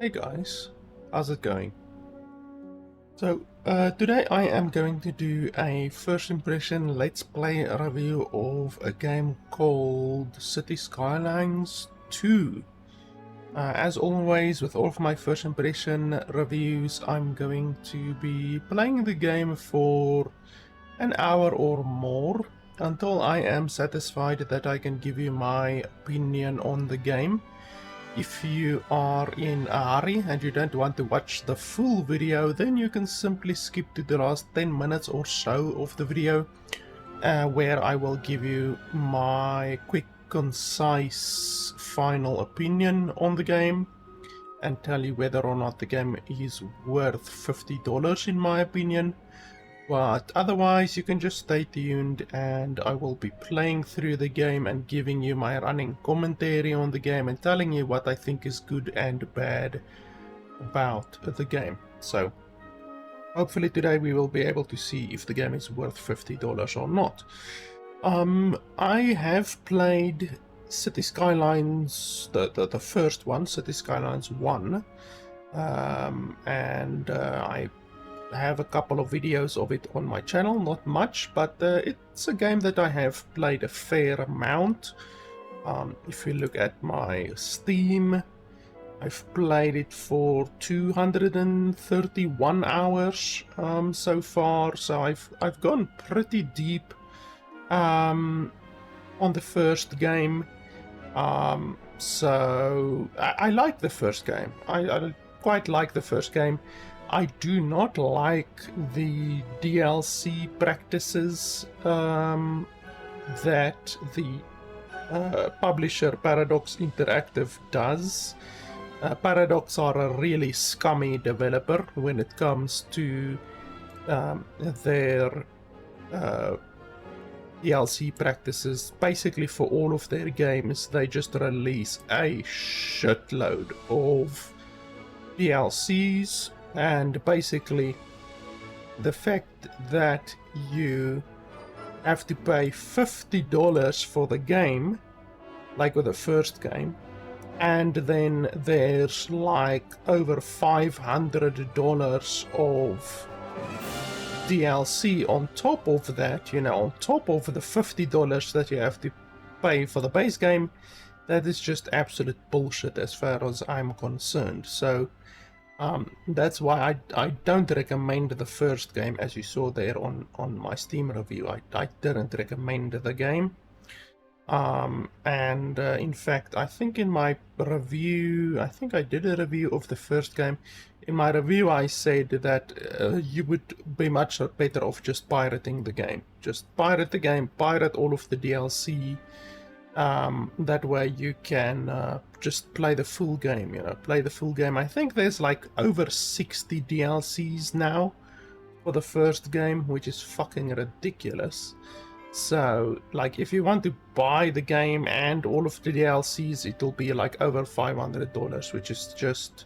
Hey guys, how's it going? So today I am going to do a first impression let's play review of a game called Cities Skylines 2. As always with all of my first impression reviews, I'm going to be playing the game for an hour or more until I am satisfied that I can give you my opinion on the game. If you are in a hurry and you don't want to watch the full video, then you can simply skip to the last 10 minutes or so of the video, where I will give you my quick, concise, final opinion on the game and tell you whether or not the game is worth $50 in my opinion. But otherwise, you can just stay tuned and I will be playing through the game and giving you my running commentary on the game and telling you what I think is good and bad about the game. So, hopefully today we will be able to see if the game is worth $50 or not. I have played City Skylines, the first one, City Skylines 1, and I have a couple of videos of it on my channel, not much, but it's a game that I have played a fair amount. If you look at my Steam, I've played it for 231 hours so far, so I've gone pretty deep on the first game. So I like the first game. I quite like the first game. I do not like the DLC practices that the publisher Paradox Interactive does. Paradox are a really scummy developer when it comes to their DLC practices. Basically, for all of their games, they just release a shitload of DLCs. And basically, the fact that you have to pay $50 for the game, like with the first game, and then there's like over $500 of DLC on top of that, on top of the $50 that you have to pay for the base game, that is just absolute bullshit as far as I'm concerned. So that's why I don't recommend the first game, as you saw there on my Steam review. I didn't recommend the game. And in fact, I think in my review, I think I did a review of the first game. In my review, I said that you would be much better off just pirating the game. Just pirate the game, pirate all of the DLC. That way you can just play the full game, play the full game. I think there's like over 60 DLCs now for the first game, which is fucking ridiculous. So, like, if you want to buy the game and all of the DLCs, it'll be like over $500, which is just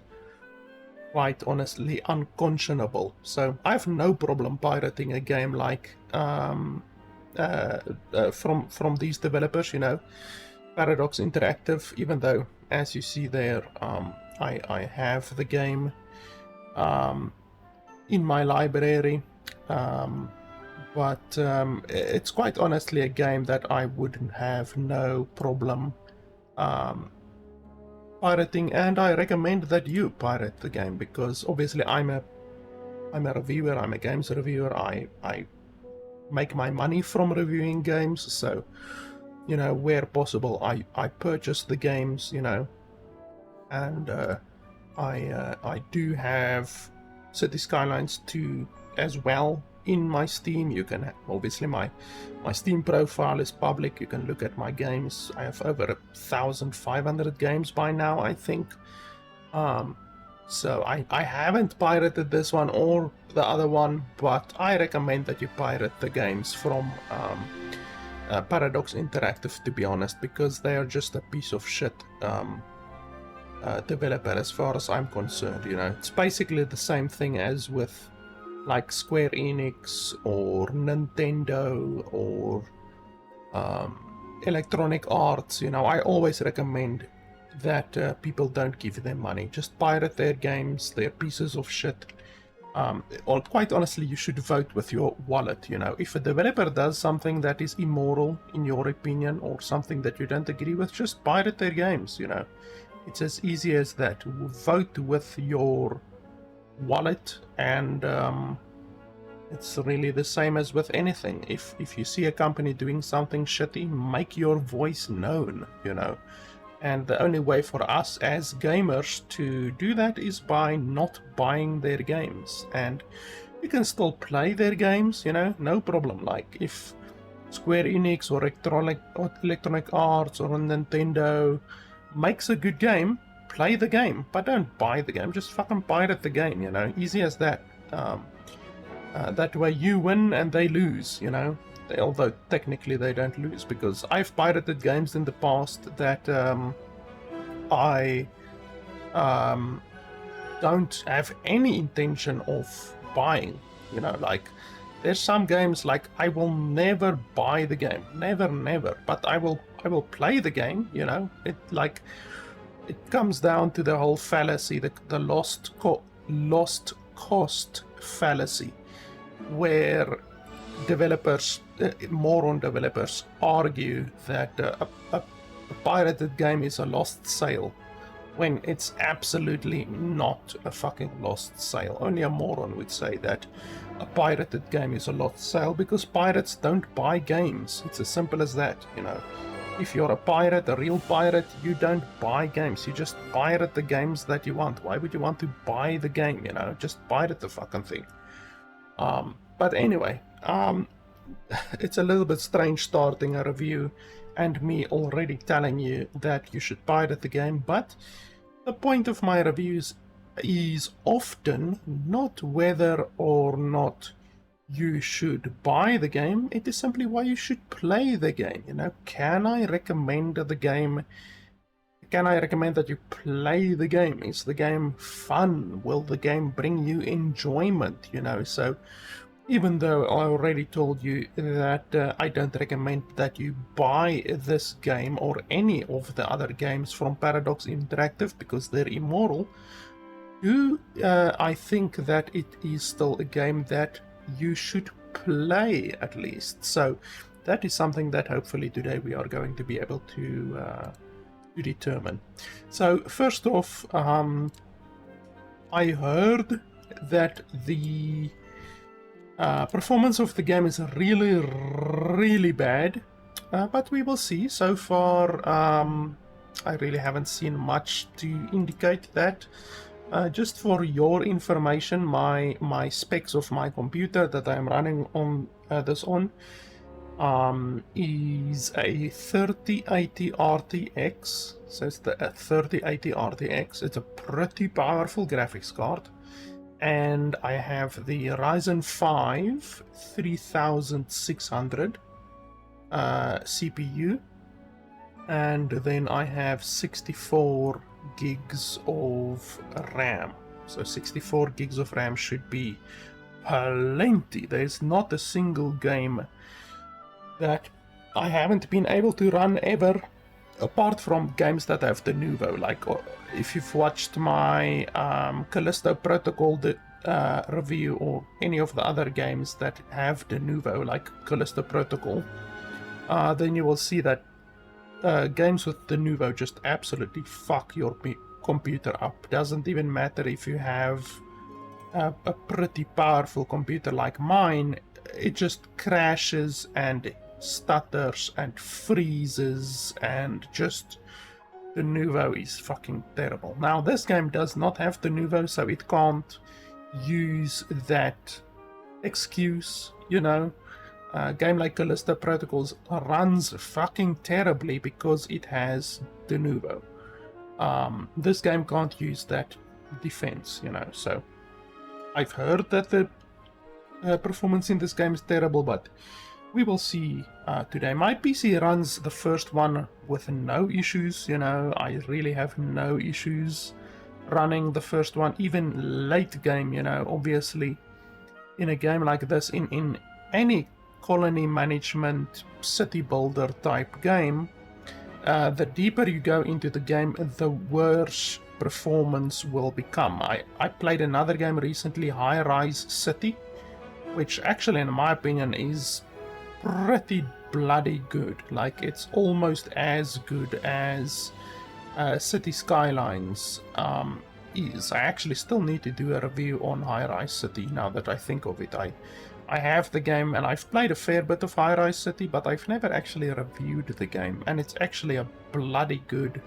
quite honestly unconscionable. So, I have no problem pirating a game like from these developers, Paradox Interactive, even though, as you see there, I have the game in my library, but it's quite honestly a game that I wouldn't have no problem pirating, and I recommend that you pirate the game, because obviously I'm a reviewer, I'm a games reviewer, I make my money from reviewing games, so where possible I purchase the games, and I do have City Skylines 2 as well in my Steam. You can obviously my Steam profile is public, you can look at my games. I have over 1,500 games by now, I think. So I haven't pirated this one or the other one, but I recommend that you pirate the games from Paradox Interactive, to be honest, because they are just a piece of shit developer as far as I'm concerned. It's basically the same thing as with like Square Enix or Nintendo or Electronic Arts. I always recommend that people don't give them money. Just pirate their games, they're pieces of shit. Or quite honestly, you should vote with your wallet, you know. If a developer does something that is immoral, in your opinion, or something that you don't agree with, just pirate their games, you know. It's as easy as that. Vote with your wallet, and it's really the same as with anything. If you see a company doing something shitty, make your voice known, you know. And the only way for us as gamers to do that is by not buying their games. And you can still play their games, you know, no problem. Like if Square Enix or Electronic Arts or Nintendo makes a good game, play the game, but don't buy the game. Just fucking pirate the game, you know, easy as that. That way you win and they lose, you know. Although technically they don't lose, because I've pirated games in the past that I don't have any intention of buying, you know. Like there's some games like I will never buy the game, never, but I will play the game, you know. It comes down to the whole fallacy, the lost cost fallacy, where developers, moron developers, argue that a pirated game is a lost sale, when it's absolutely not a fucking lost sale. Only a moron would say that a pirated game is a lost sale, because pirates don't buy games. It's as simple as that, you know. If you're a pirate, a real pirate, you don't buy games. You just pirate the games that you want. Why would you want to buy the game, you know? Just pirate the fucking thing. But anyway, it's a little bit strange starting a review and me already telling you that you should pirate the game, but the point of my reviews is often not whether or not you should buy the game, it is simply why you should play the game, you know. Can I recommend the game? Can I recommend that you play the game? Is the game fun? Will the game bring you enjoyment, you know? So even though I already told you that I don't recommend that you buy this game or any of the other games from Paradox Interactive because they're immoral, I think that it is still a game that you should play at least. So that is something that hopefully today we are going to be able to determine. So first off, I heard that the performance of the game is really bad, but we will see. So far, I really haven't seen much to indicate that. Just for your information, my specs of my computer that I'm running on this on is a 3080 RTX. So it's the 3080 RTX. It's a pretty powerful graphics card. And I have the Ryzen 5 3600 CPU, and then I have 64 gigs of RAM. So 64 gigs of RAM should be plenty. There's not a single game that I haven't been able to run ever, apart from games that have the Nouveau. Like if you've watched my Callisto Protocol review, or any of the other games that have the Nouveau, like Callisto Protocol, then you will see that games with the Nouveau just absolutely fuck your computer up. Doesn't even matter if you have a pretty powerful computer like mine, it just crashes and stutters and freezes, and just the Nouveau is fucking terrible. Now this game does not have the Nouveau, so it can't use that excuse, you know. A game like Callisto Protocols runs fucking terribly because it has the Nouveau. This game can't use that defense, you know. So I've heard that the performance in this game is terrible, but we will see today. My PC runs the first one with no issues, you know. I really have no issues running the first one, even late game, you know. Obviously, in a game like this, in any colony management, city builder type game, the deeper you go into the game, the worse performance will become. I played another game recently, Highrise City, which actually, in my opinion, is pretty bloody good. Like, it's almost as good as Cities Skylines is. I actually still need to do a review on Highrise City now that I think of it. I have the game and I've played a fair bit of Highrise City, but I've never actually reviewed the game, and it's actually a bloody good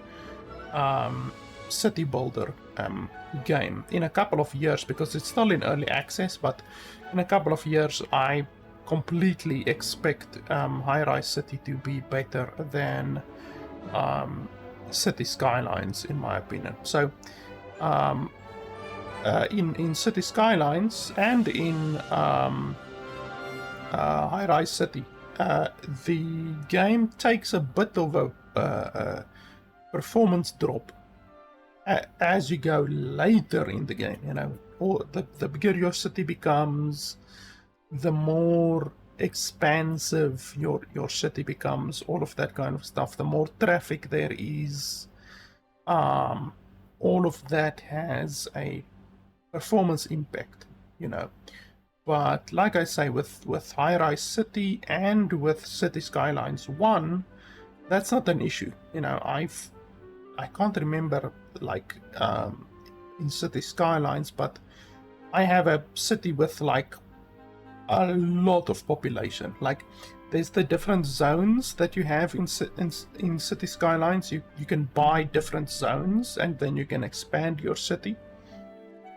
city builder game. In a couple of years, because it's still in early access, but in a couple of years I completely expect Highrise City to be better than City Skylines, in my opinion. So in City Skylines and in Highrise City, the game takes a bit of a performance drop as you go later in the game. You know, or the bigger your city becomes, the more expansive your city becomes, all of that kind of stuff, the more traffic there is. All of that has a performance impact, you know. But like I say, with Highrise City and with City Skylines 1, that's not an issue. You know, I can't remember, like, in City Skylines, but I have a city with like a lot of population. Like, there's the different zones that you have in City Skylines. You can buy different zones and then you can expand your city.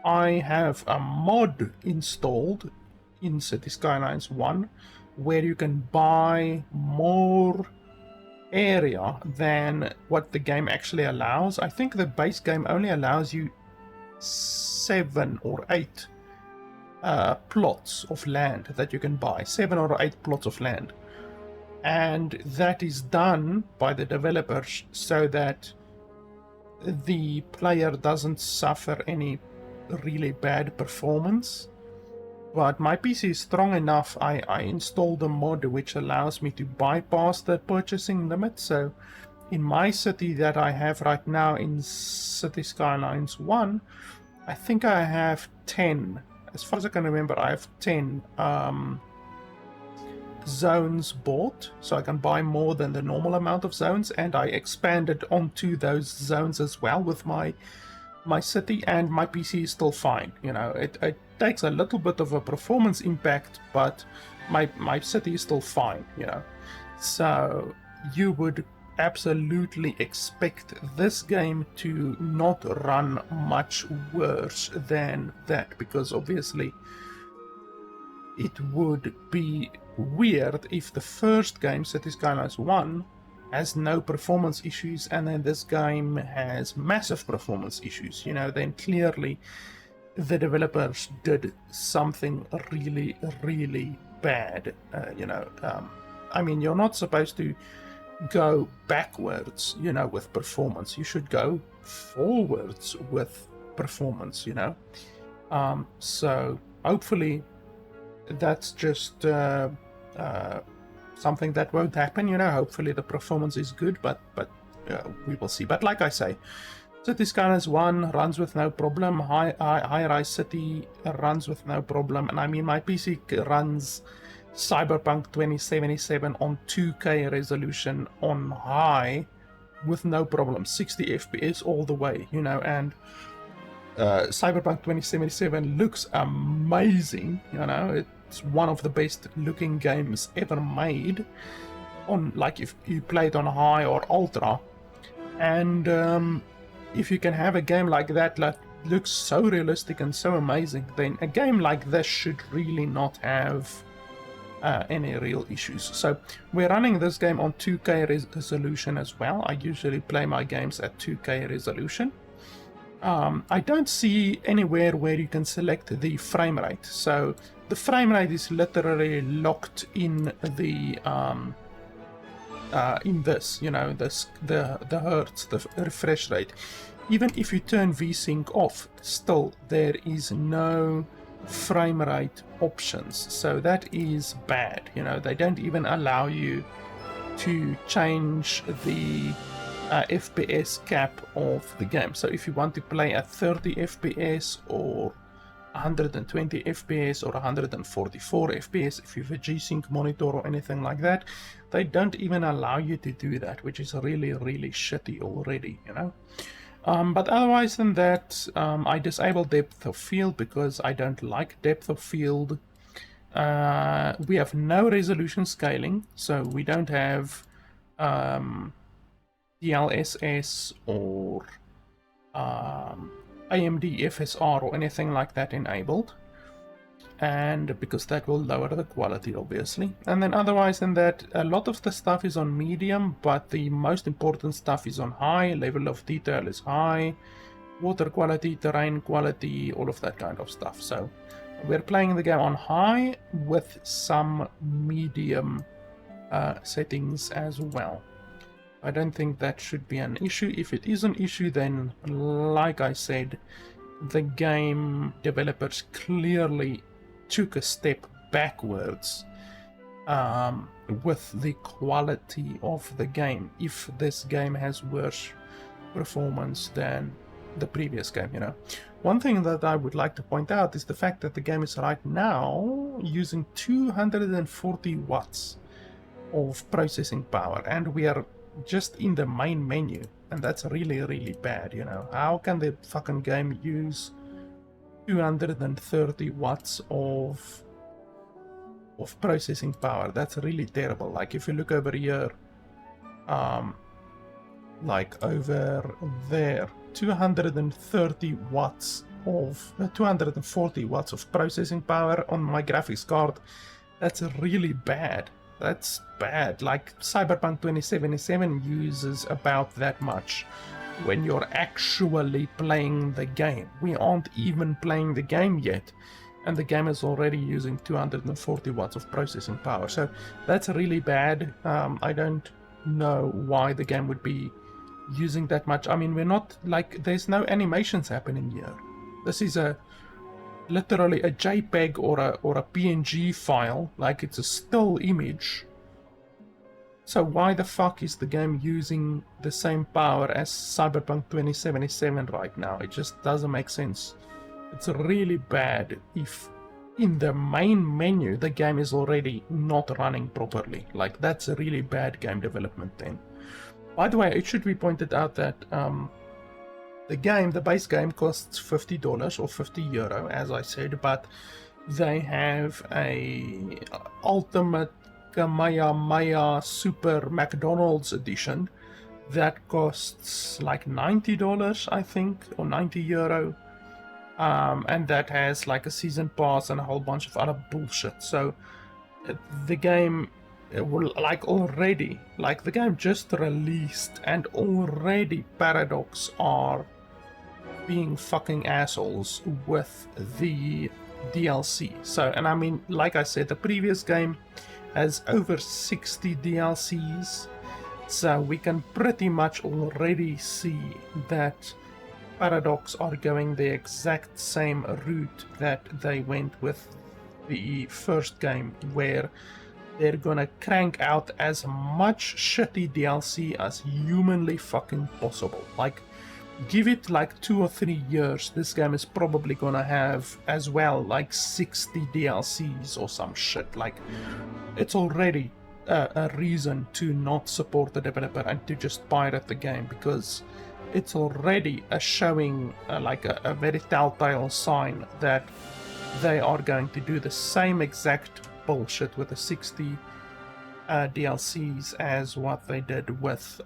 I have a mod installed in City Skylines 1 where you can buy more area than what the game actually allows. I think the base game only allows you 7 or 8 plots of land that you can buy. 7 or 8 plots of land. And that is done by the developers so that the player doesn't suffer any really bad performance. But my PC is strong enough. I installed a mod which allows me to bypass the purchasing limit. So in my city that I have right now in City Skylines 1, I think I have 10. As far as I can remember, I have 10 zones bought, so I can buy more than the normal amount of zones, and I expanded onto those zones as well with my city, and my PC is still fine. You know, it takes a little bit of a performance impact, but my city is still fine, you know. So you would absolutely expect this game to not run much worse than that, because obviously it would be weird if the first game, Cities Skylines 1, has no performance issues and then this game has massive performance issues. You know, then clearly the developers did something really, really bad. You know, I mean, you're not supposed to go backwards, you know, with performance. You should go forwards with performance, you know. So hopefully that's just something that won't happen, you know. Hopefully the performance is good, but we will see. But like I say, Cities Skylines 1 runs with no problem. Highrise City runs with no problem. And I mean, my PC runs Cyberpunk 2077 on 2K resolution on high with no problem. 60 FPS all the way, you know. And Cyberpunk 2077 looks amazing, you know. It's one of the best looking games ever made, on, like, if you play it on high or ultra. And if you can have a game like that looks so realistic and so amazing, then a game like this should really not have any real issues. So we're running this game on 2K resolution as well. I usually play my games at 2K resolution. I don't see anywhere where you can select the frame rate. So the frame rate is literally locked in the in this, you know, the hertz, the refresh rate. Even if you turn VSync off, still there is no frame rate options. So that is bad. You know, they don't even allow you to change the FPS cap of the game. So if you want to play at 30 FPS or 120 FPS or 144 FPS, if you have a G-Sync monitor or anything like that, they don't even allow you to do that, which is really, really shitty already, you know. But otherwise than that, I disable depth of field because I don't like depth of field. We have no resolution scaling, so we don't have DLSS or AMD FSR or anything like that enabled, and because that will lower the quality obviously. And then otherwise than that, a lot of the stuff is on medium, but the most important stuff is on high. Level of detail is high, water quality, terrain quality, all of that kind of stuff. So we're playing the game on high with some medium settings as well. I don't think that should be an issue. If it is an issue, then like I said, the game developers clearly took a step backwards with the quality of the game, if this game has worse performance than the previous game, you know. One thing that I would like to point out is the fact that the game is right now using 240 watts of processing power, and we are just in the main menu, and that's really, really bad, you know. How can the fucking game use 230 watts of processing power? That's really terrible. Like if you look over here, like over there, 230 watts of 240 watts of processing power on my graphics card. That's really bad. That's bad. Like Cyberpunk 2077 uses about that much when you're actually playing the game. We aren't even playing the game yet, and the game is already using 240 watts of processing power. So that's really bad. I don't know why the game would be using that much. I mean, we're not like, there's no animations happening here. This is literally a JPEG or a PNG file, like it's a still image. So why the fuck is the game using the same power as Cyberpunk 2077 right now? It just doesn't make sense. It's really bad if in the main menu the game is already not running properly. Like, that's a really bad game development then. By the way, it should be pointed out that the base game costs $50 or €50, as I said, but they have a Ultimate Kamehameha Super McDonald's edition that costs like $90, I think, or €90. And that has like a season pass and a whole bunch of other bullshit. So the game will, like, already, like, the game just released and already Paradox are being fucking assholes with the DLC. So, and I mean, like I said, the previous game has over 60 DLCs, so we can pretty much already see that Paradox are going the exact same route that they went with the first game, where they're gonna crank out as much shitty DLC as humanly fucking possible. Like, give it like 2 or 3 years, this game is probably gonna have as well like 60 DLCs or some shit. Like, it's already a reason to not support the developer and to just pirate the game, because it's already showing like a very telltale sign that they are going to do the same exact bullshit with the 60 DLCs as what they did with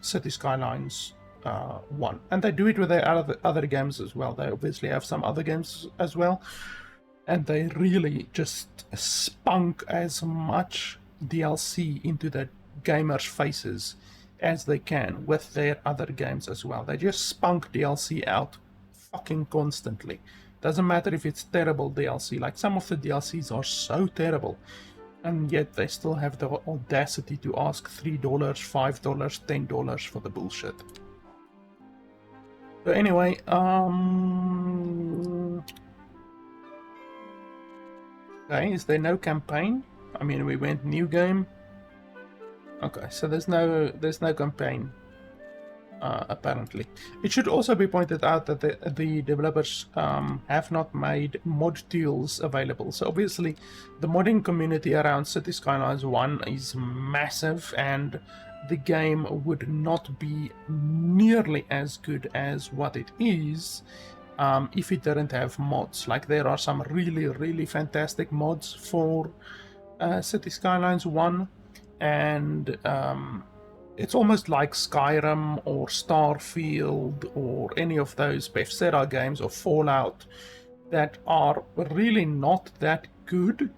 Cities Skylines 1. And they do it with their other games as well. They obviously have some other games as well. And they really just spunk as much DLC into the gamers' faces as they can with their other games as well. They just spunk DLC out fucking constantly. Doesn't matter if it's terrible DLC. Like, some of the DLCs are so terrible, and yet they still have the audacity to ask $3, $5, $10 for the bullshit. So anyway, okay, is there no campaign? I mean, we went new game. Okay, so there's no campaign. Apparently, it should also be pointed out that the developers have not made mod tools available. So obviously, the modding community around Cities Skylines 1 is massive, and the game would not be nearly as good as what it is if it didn't have mods. Like, there are some really fantastic mods for Cities Skylines 1, and it's almost like Skyrim or Starfield or any of those Bethesda games or Fallout that are really not that good,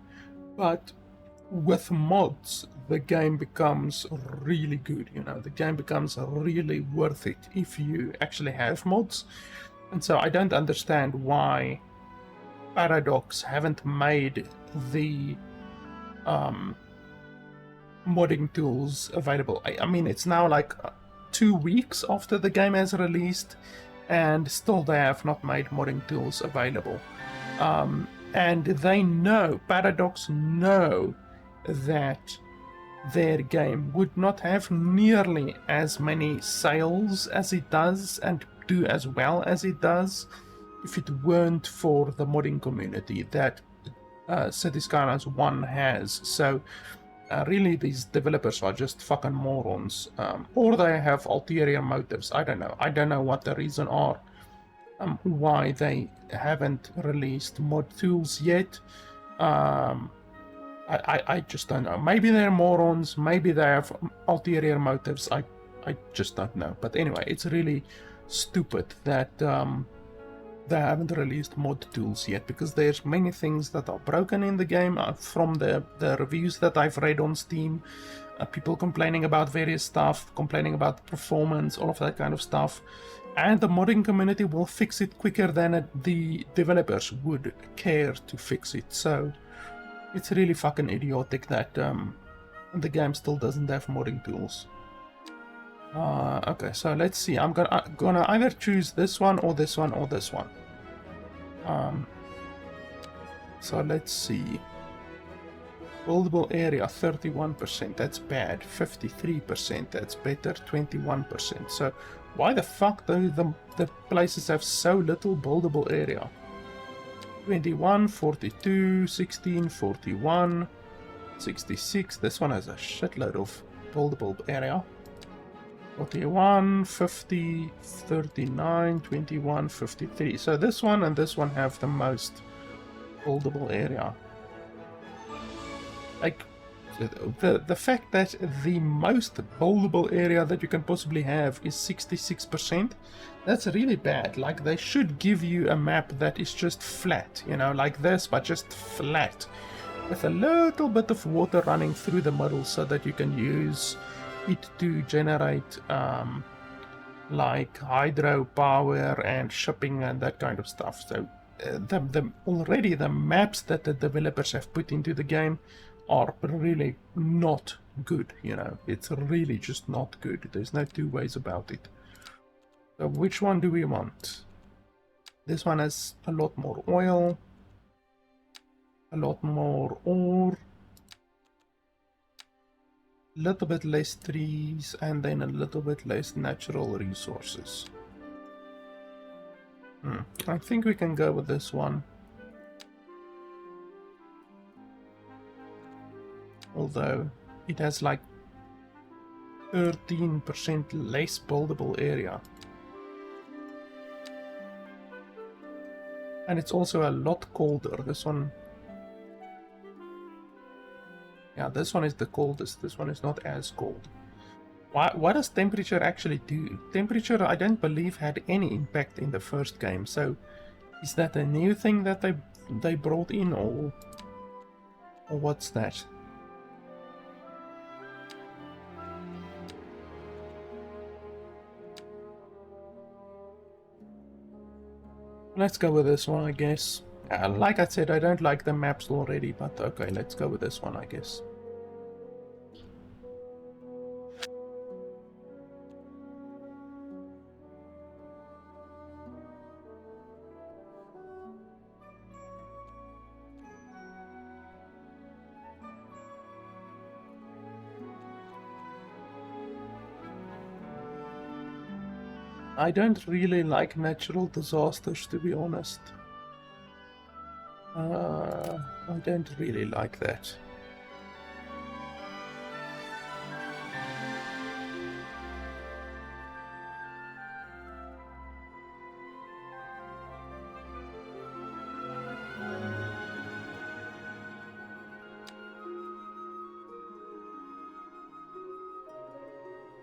but with mods the game becomes really good. You know, the game becomes really worth it if you actually have mods. And so I don't understand why Paradox haven't made the modding tools available. I mean, it's now like 2 weeks after the game has released, and still they have not made modding tools available. And they know, Paradox know, that their game would not have nearly as many sales as it does and do as well as it does if it weren't for the modding community that Cities Skylines 1 has. So really, these developers are just fucking morons, or they have ulterior motives. I don't know. I don't know what the reason are why they haven't released mod tools yet. I just don't know. Maybe they're morons. Maybe they have ulterior motives. I just don't know. But anyway, it's really stupid that they haven't released mod tools yet, because there's many things that are broken in the game from the reviews that I've read on Steam. People complaining about various stuff, complaining about performance, all of that kind of stuff. And the modding community will fix it quicker than the developers would care to fix it. So it's really fucking idiotic that the game still doesn't have modding tools. Okay, so let's see. I'm gonna either choose this one or this one or this one. So let's see. Buildable area 31%, that's bad. 53%, that's better. 21%. So why the fuck do the places have so little buildable area? 21, 42, 16, 41, 66. This one has a shitload of buildable area. 41, 50, 39, 21, 53. So this one and this one have the most buildable area. Like, the fact that the most buildable area that you can possibly have is 66%, that's really bad. Like, they should give you a map that is just flat, you know, like this, but just flat, with a little bit of water running through the middle so that you can use it to generate like hydro power and shipping and that kind of stuff. So already the maps that the developers have put into the game are really not good, you know. It's really just not good. There's no two ways about it. So which one do we want? This one has a lot more oil, a lot more ore, a little bit less trees, and then a little bit less natural resources. I think we can go with this one. Although it has like 13% less buildable area. And it's also a lot colder. This one... yeah, this one is the coldest. This one is not as cold. What does temperature actually do? Temperature, I don't believe, had any impact in the first game. So is that a new thing that they brought in, or what's that? Let's go with this one, I guess. Like I said, I don't like the maps already, but okay, let's go with this one, I guess. I don't really like natural disasters, to be honest. I don't really like that.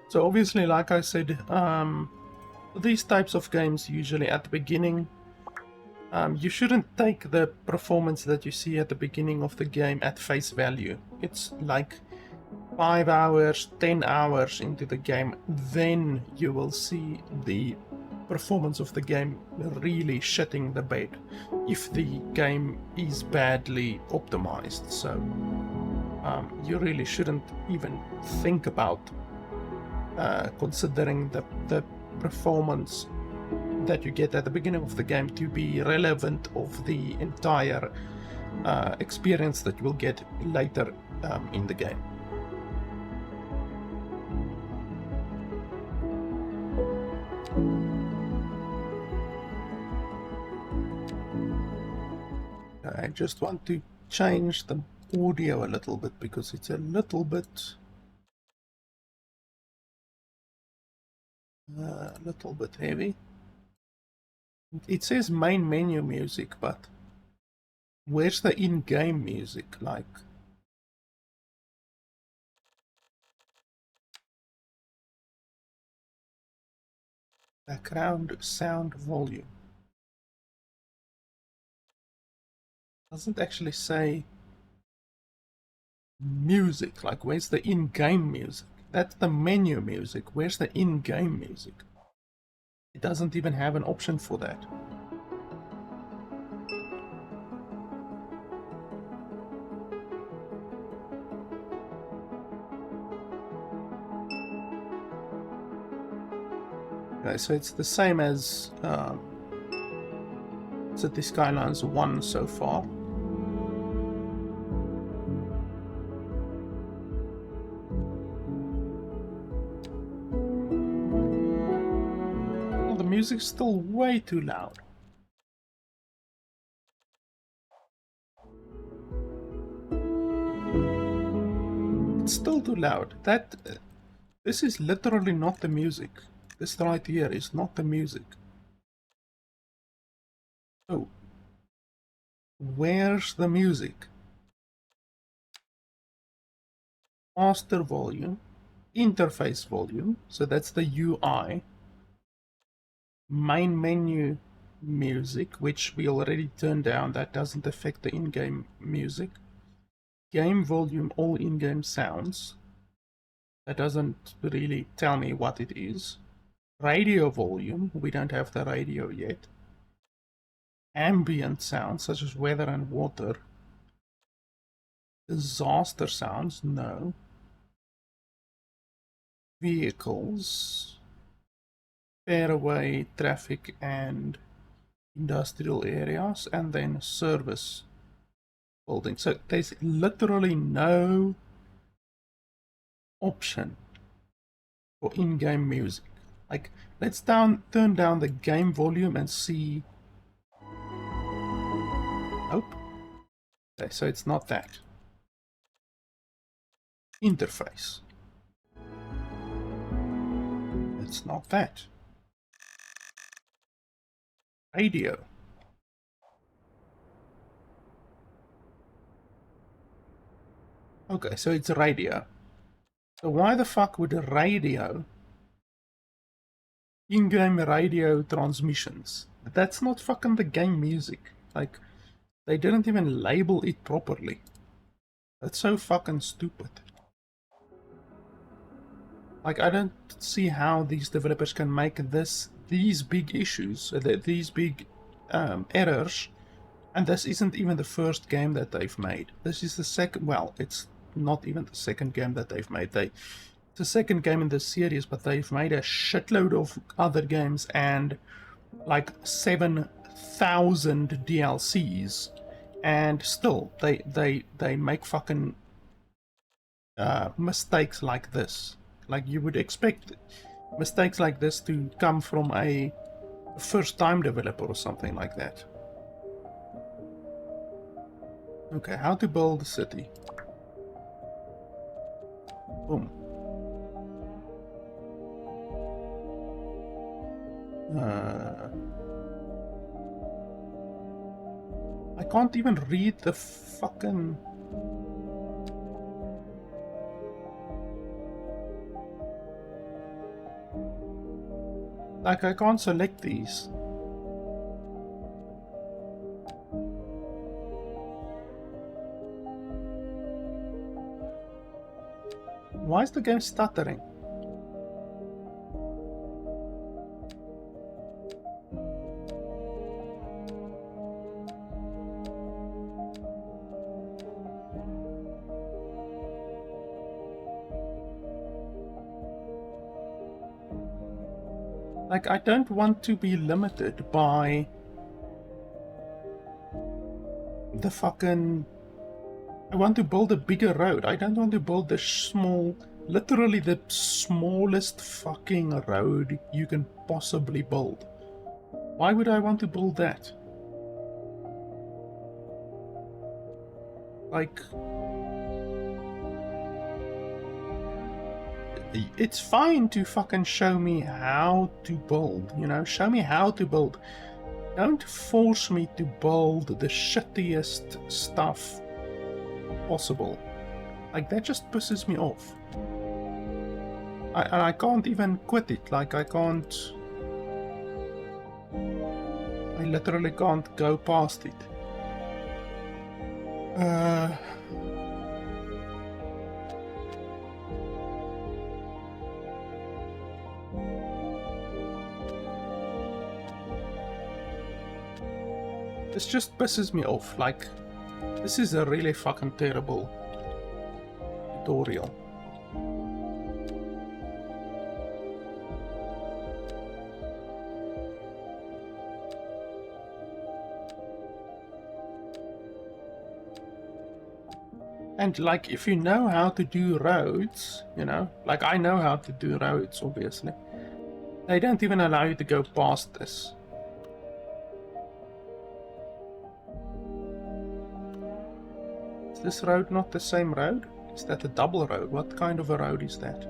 So obviously, like I said, these types of games usually at the beginning, you shouldn't take the performance that you see at the beginning of the game at face value. It's like 5 hours, 10 hours into the game, then you will see the performance of the game really shitting the bed if the game is badly optimized. So you really shouldn't even think about considering the performance that you get at the beginning of the game to be relevant of the entire experience that you will get later in the game. I just want to change the audio a little bit because it's a little bit heavy. It says main menu music, but where's the in-game music? Like, background sound volume. Doesn't actually say music. Like, where's the in-game music? That's the menu music. Where's the in-game music? It doesn't even have an option for that. Okay, so it's the same as Cities Skylines 1 so far. Well, the music's still way too loud. It's still too loud. This is literally not the music. This right here is not the music. So, where's the music? Master volume, interface volume, so that's the UI. Main menu music, which we already turned down, that doesn't affect the in-game music. Game volume, all in-game sounds. That doesn't really tell me what it is. Radio volume, we don't have the radio yet. Ambient sounds, such as weather and water. Disaster sounds, no. Vehicles. Fairway, traffic, and industrial areas, and then service buildings. So there's literally no option for in-game music. Like, let's turn down the game volume and see. Nope. Okay, so it's not that. Interface. It's not that. Radio. Okay, so it's radio. So why the fuck would a radio, in-game radio transmissions, that's not fucking the game music. Like, they didn't even label it properly. That's so fucking stupid. Like, I don't see how these developers can make these big issues, these big errors, and this isn't even the first game that they've made. This is the second, well, it's not even the second game that they've made. It's the second game in this series, but they've made a shitload of other games and like 7,000 DLCs, and still they make fucking mistakes like this. Like, you would expect mistakes like this to come from a first-time developer or something like that. Okay, how to build a city. Boom. I can't even read the fucking... Like, I can't select these. Why is the game stuttering? Like, I don't want to be limited by the fucking... I want to build a bigger road. I don't want to build the small... Literally the smallest fucking road you can possibly build. Why would I want to build that? Like... It's fine to fucking show me how to build, you know? Show me how to build. Don't force me to build the shittiest stuff possible. Like, that just pisses me off. And I can't even quit it. Like, I can't... I literally can't go past it. This just pisses me off. Like, this is a really fucking terrible tutorial. And like, if you know how to do roads, you know, like I know how to do roads, obviously. They don't even allow you to go past this. Is this road not the same road? Is that a double road? What kind of a road is that?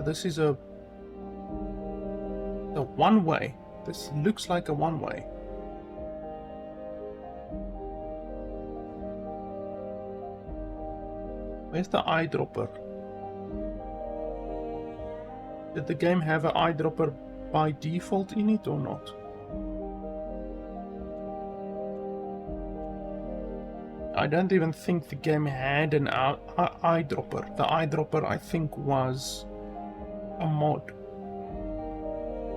This is a one-way. This looks like a one-way. Where's the eyedropper? Did the game have an eyedropper by default in it or not? I don't even think the game had an eyedropper. The eyedropper, I think, was a mod.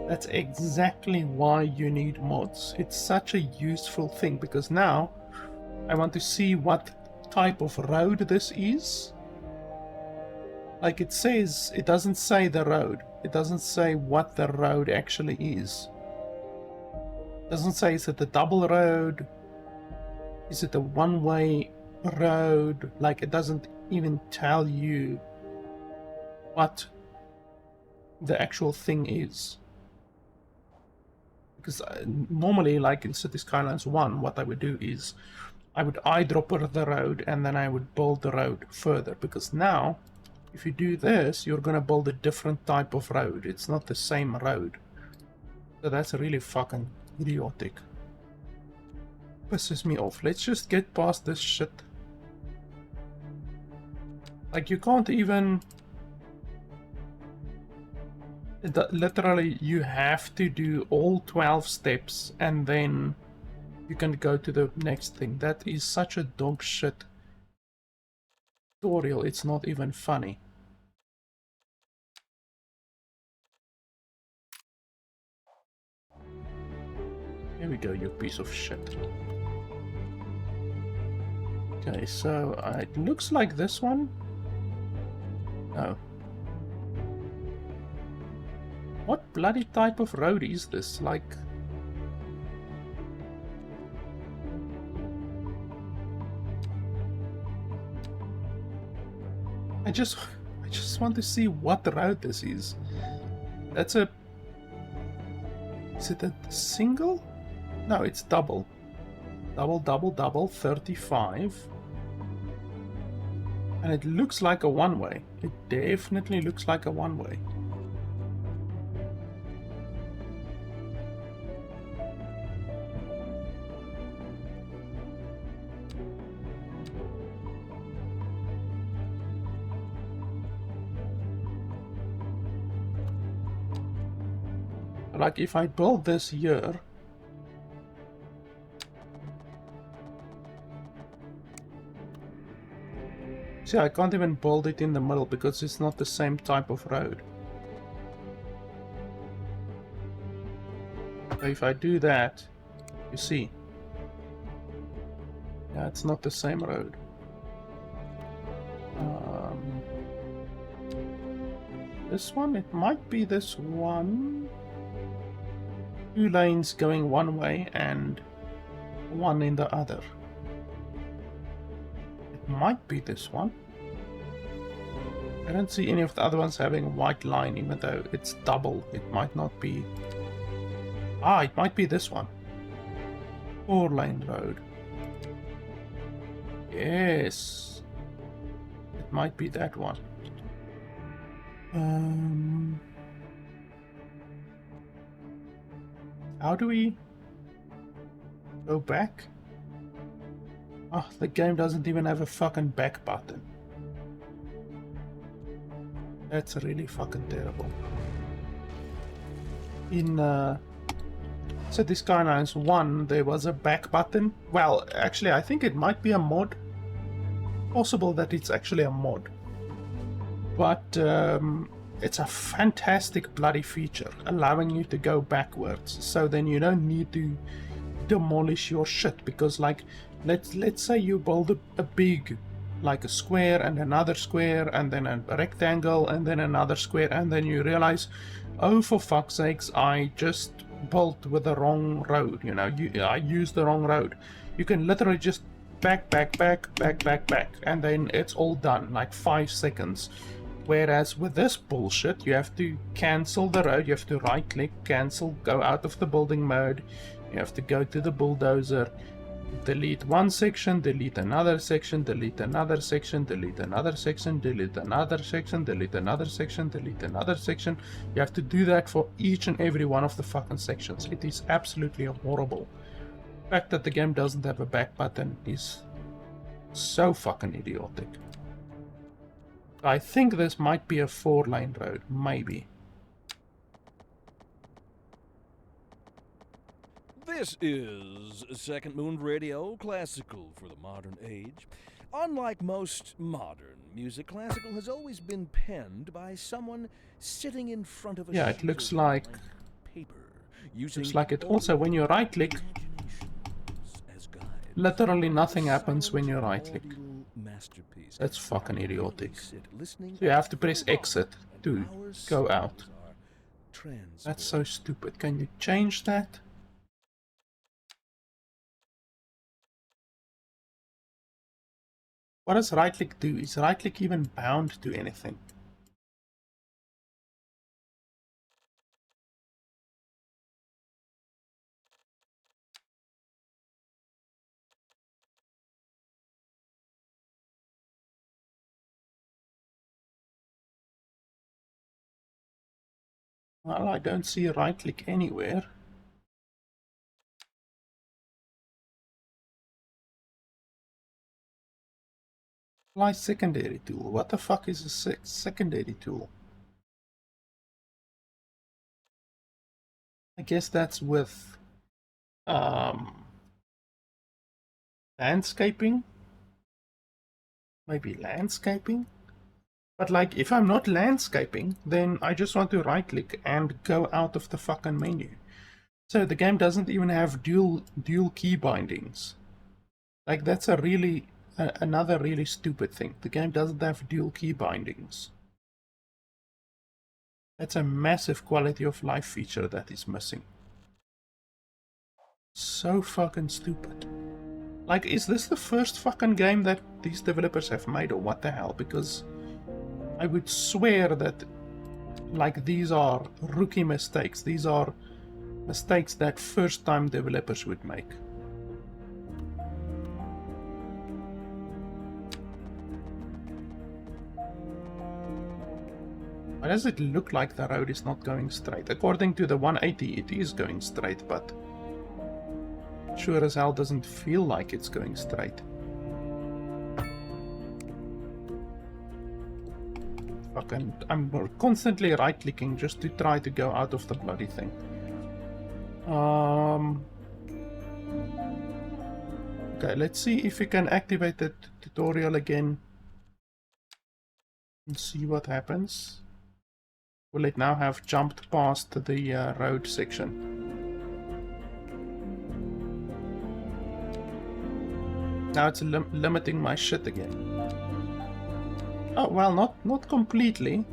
That's exactly why you need mods. It's such a useful thing, because now I want to see what type of road this is. Like, it says, it doesn't say the road. It doesn't say what the road actually is. It doesn't say, is it a double road? Is it a one-way road? Like, it doesn't even tell you what the actual thing is. Because normally, like in Cities Skylines 1, what I would do is I would eyedropper the road and then I would build the road further. Because now, if you do this, you're going to build a different type of road. It's not the same road. So that's really fucking idiotic. Pisses me off. Let's just get past this shit. Like, you can't even... Literally, you have to do all 12 steps and then you can go to the next thing. That is such a dog shit tutorial. It's not even funny. Here we go, you piece of shit. Okay, so it looks like this one. No. What bloody type of road is this? Like... I I just want to see what road this is. That's a... Is it a single? No, it's double. Double, double, double, 35. And it looks like a one-way. It definitely looks like a one-way. Like if I build this here, see, I can't even build it in the middle because it's not the same type of road. So if I do that, you see, yeah, it's not the same road. This one, it might be this one. 2 lanes going one way and one in the other. It might be this one. I don't see any of the other ones having a white line, even though it's double. It might not be. Ah, it might be this one. 4-lane road. Yes. It might be that one. How do we go back? Oh, the game doesn't even have a fucking back button. That's really fucking terrible. In Cities Skyline 1, there was a back button. Well, actually, I think it might be a mod. Possible that it's actually a mod. But it's a fantastic bloody feature, allowing you to go backwards. So then you don't need to demolish your shit, because like let's say you build a big, like a square and another square and then a rectangle and then another square, and then you realize, oh, for fuck's sakes, I just built with the wrong road, you know, I used the wrong road. You can literally just back, and then it's all done, like 5 seconds. Whereas with this bullshit, you have to cancel the road, you have to right click, cancel, go out of the building mode, you have to go to the bulldozer, delete one section, delete another section, delete another section, delete another section, delete another section, delete another section, delete another section. You have to do that for each and every one of the fucking sections. It is absolutely horrible. The fact that the game doesn't have a back button is so fucking idiotic. I think this might be a 4-lane road, maybe. This is Second Moon Radio, classical for the modern age. Unlike most modern music, classical has always been penned by someone sitting in front of a yeah, it looks like paper. Looks like it also, when you right click, literally nothing happens when you right click. That's fucking idiotic. So you have to press exit to go out. That's so stupid. Can you change that? What does right click do? Is right click even bound to anything? Well, I don't see right click anywhere. Apply secondary tool. What the fuck is a secondary tool? I guess that's with landscaping. Maybe landscaping? But like, if I'm not landscaping, then I just want to right click and go out of the fucking menu. So the game doesn't even have dual key bindings. Like, that's a really another really stupid thing. The game doesn't have dual key bindings. That's a massive quality of life feature that is missing. So fucking stupid. Like, is this the first fucking game that these developers have made, or what the hell? Because I would swear that, like, these are rookie mistakes. These are mistakes that first-time developers would make. Why does it look like the road is not going straight? According to the 180, it is going straight, but sure as hell doesn't feel like it's going straight. Fucking, I'm constantly right-clicking just to try to go out of the bloody thing. Okay, let's see if we can activate the tutorial again and see what happens. Will it now have jumped past the road section? Now it's limiting my shit again. Oh, well, not completely.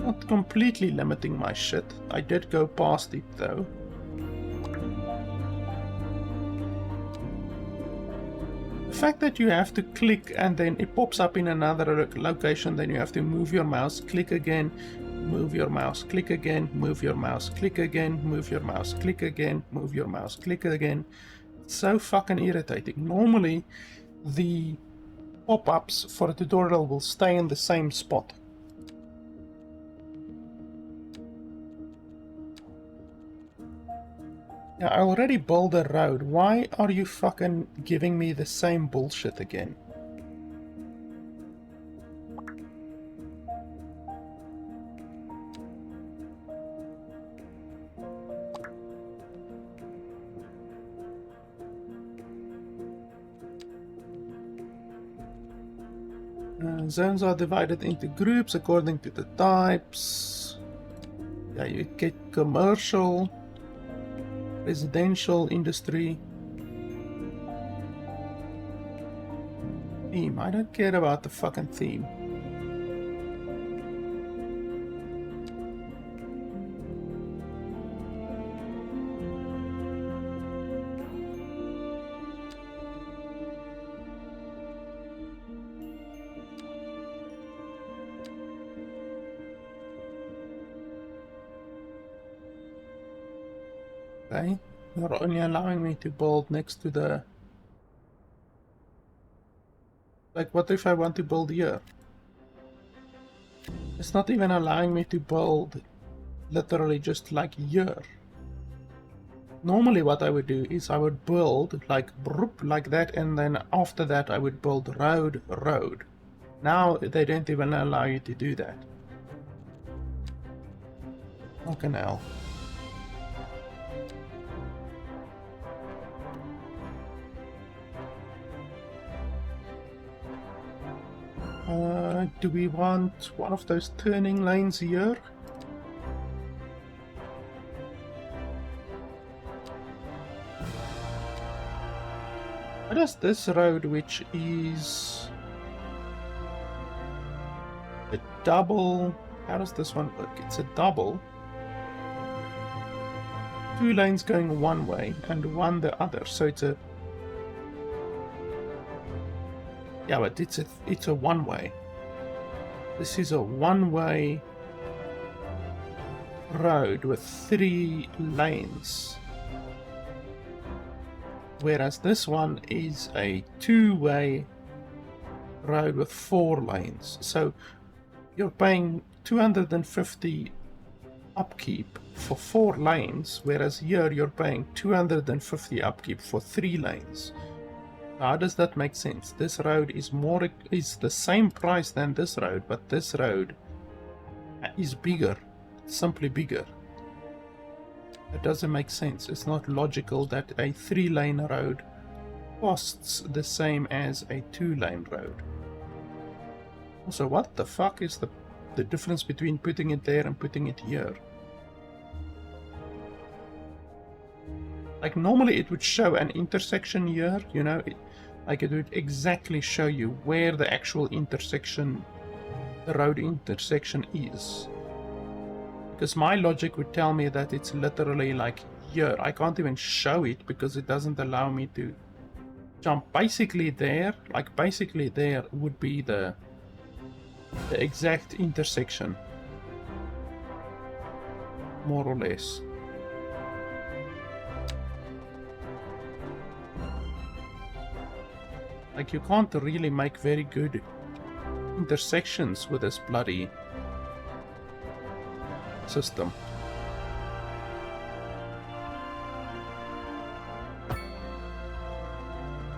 Not completely limiting my shit. I did go past it, though. The fact that you have to click and then it pops up in another location, then you have to move your mouse, click again, move your mouse, click again, move your mouse, click again, move your mouse, click again, move your mouse, click again. It's so fucking irritating. Normally, the pop-ups for a tutorial will stay in the same spot. Yeah, I already built a road. Why are you fucking giving me the same bullshit again? Zones are divided into groups according to the types. Yeah, you get commercial, residential, industry. Theme. I don't care about the fucking theme. Okay, you're only allowing me to build next to the... Like, what if I want to build here? It's not even allowing me to build literally just like here. Normally what I would do is I would build like broop, like that, and then after that I would build road, road. Now they don't even allow you to do that. Fucking hell. Do we want one of those turning lanes here? What is this road, which is a double? How does this one work? It's a double. 2 lanes going one way and one the other, so it's a... Yeah, but it's a one-way. This is a one-way road with 3 lanes. Whereas this one is a 2-way road with 4 lanes. So you're paying 250 upkeep for 4 lanes, whereas here you're paying 250 upkeep for 3 lanes. How does that make sense? This road is the same price than this road, but this road is bigger, simply bigger. It doesn't make sense. It's not logical that a 3-lane road costs the same as a 2-lane road. Also, what the fuck is the difference between putting it there and putting it here? Like, normally it would show an intersection here, you know, like it would exactly show you where the actual intersection, the road intersection is. Because my logic would tell me that it's literally like here. I can't even show it because it doesn't allow me to jump. Basically there, like basically there would be the the exact intersection, more or less. Like, you can't really make very good intersections with this bloody system.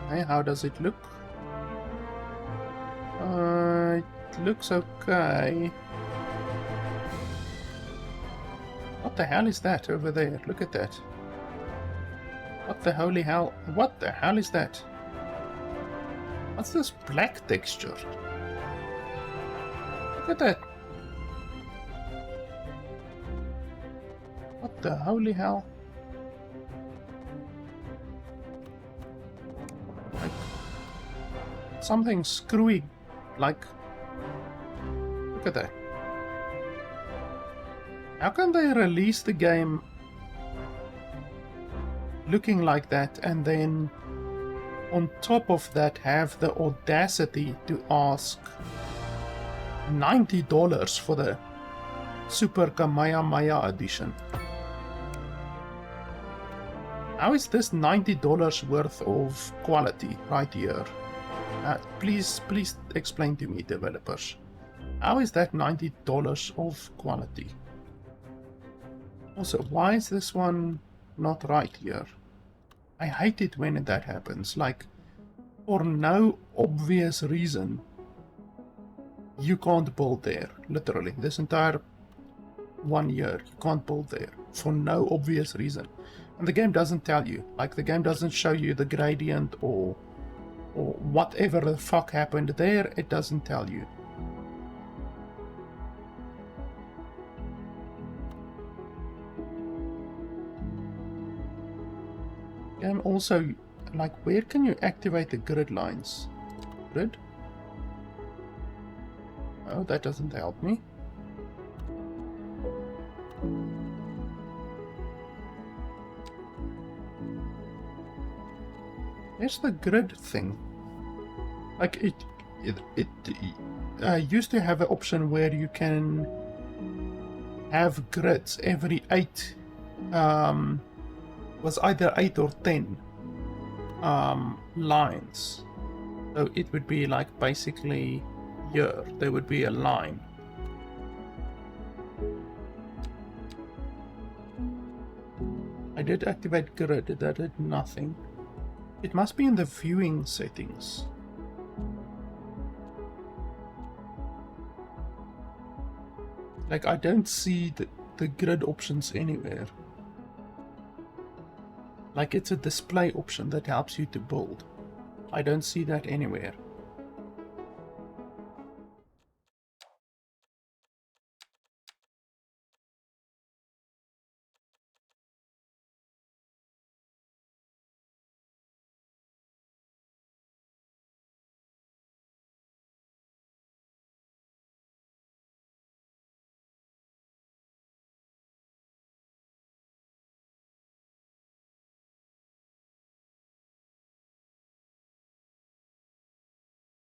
Hey, how does it look? It looks okay. What the hell is that over there? Look at that. What the holy hell? What the hell is that? What's this black texture? Look at that. What the holy hell? Like something screwy. Like, look at that. How can they release the game looking like that and then on top of that have the audacity to ask $90 for the Super Kamehameha edition? How is this $90 worth of quality right here? Please explain to me, developers. How is that $90 of quality? Also, why is this one not right here? I hate it when that happens. Like, for no obvious reason, you can't build there. Literally, this entire 1 year, you can't build there for no obvious reason. And the game doesn't tell you. Like, the game doesn't show you the gradient or whatever the fuck happened there. It doesn't tell you. Game also, like, where can you activate the grid lines? Grid? Oh, that doesn't help me. Where's the grid thing? Like, it used to have an option where you can have grids every 8 was either 8 or 10 lines. So it would be like basically here there would be a line. I did activate grid, that did nothing. It must be in the viewing settings. Like, I don't see the grid options anywhere. Like, it's a display option that helps you to build. I don't see that anywhere.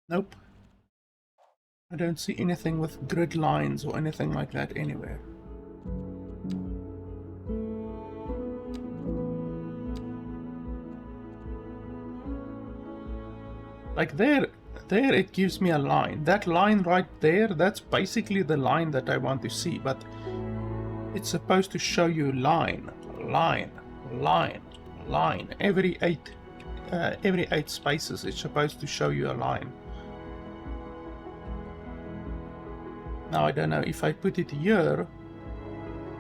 Nope. I don't see anything with grid lines or anything like that anywhere. Like there it gives me a line. That line right there, that's basically the line that I want to see, but it's supposed to show you line. Every eight spaces, it's supposed to show you a line. Now I don't know if I put it here,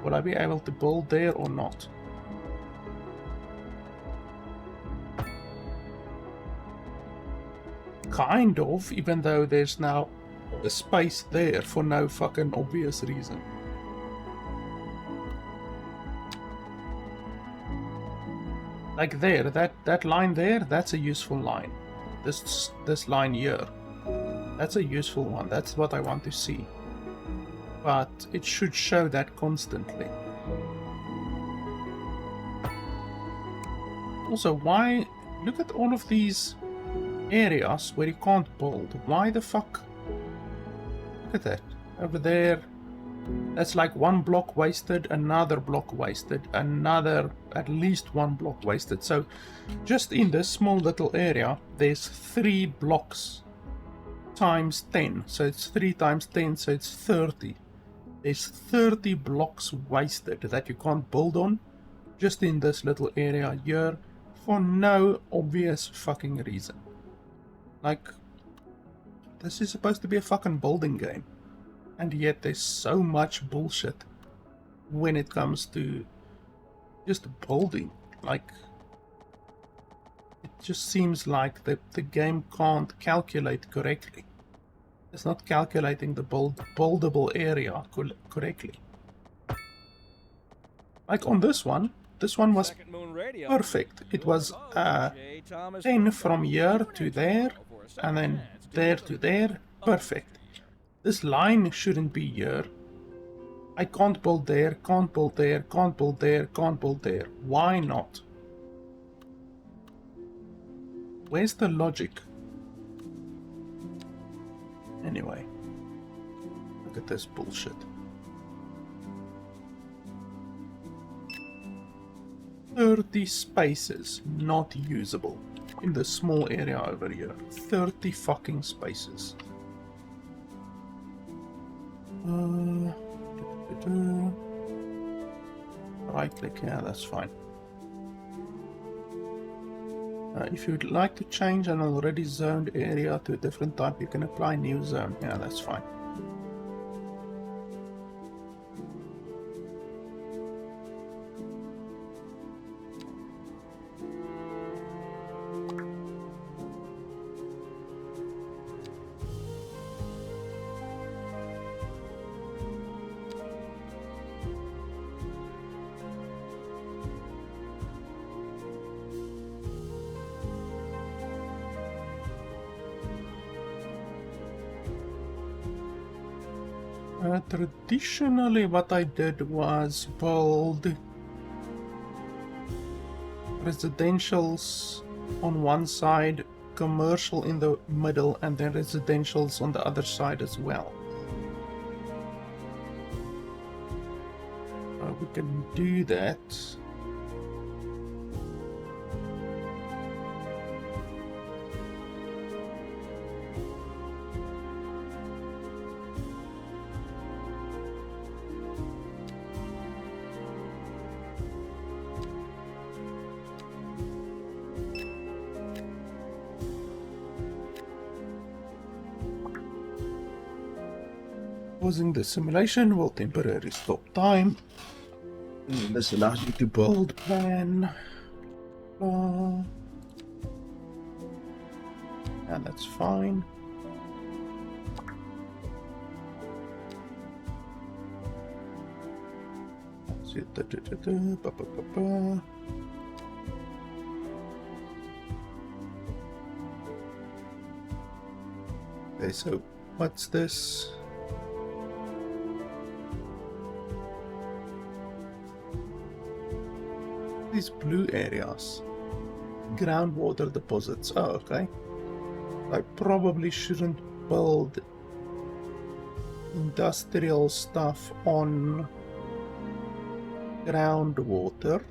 will I be able to build there or not? Kind of, even though there's now a space there for no fucking obvious reason. Like there, that line there, that's a useful line. This line here, that's a useful one. That's what I want to see. But it should show that constantly. Also, why? Look at all of these areas where you can't build. Why the fuck? Look at that. Over there, that's like one block wasted, another block wasted, another at least one block wasted. So just in this small little area, there's 3 blocks times 10. So it's 3 times 10, so it's 30. There's 30 blocks wasted that you can't build on just in this little area here for no obvious fucking reason. Like, this is supposed to be a fucking building game, and yet there's so much bullshit when it comes to just building. Like, it just seems like the game can't calculate correctly. It's not calculating the buildable area correctly. Like on this one was perfect. It was 10 from here to there, and then there to there, perfect. This line shouldn't be here. I can't build there, can't build there, can't build there, can't build there. Why not? Where's the logic? Anyway, look at this bullshit. "30 spaces not usable in the small area over here. 30 fucking spaces. Right click, yeah, that's fine. If you'd like to change an already zoned area to a different type, you can apply new zone. Yeah, that's fine. Traditionally, what I did was build residentials on one side, commercial in the middle, and then residentials on the other side as well. We can do that. Pausing the simulation will temporarily stop time. And this allows you to build plan. And that's fine. That's it. Okay, so what's this? These blue areas, groundwater deposits. Oh, okay. I probably shouldn't build industrial stuff on groundwater,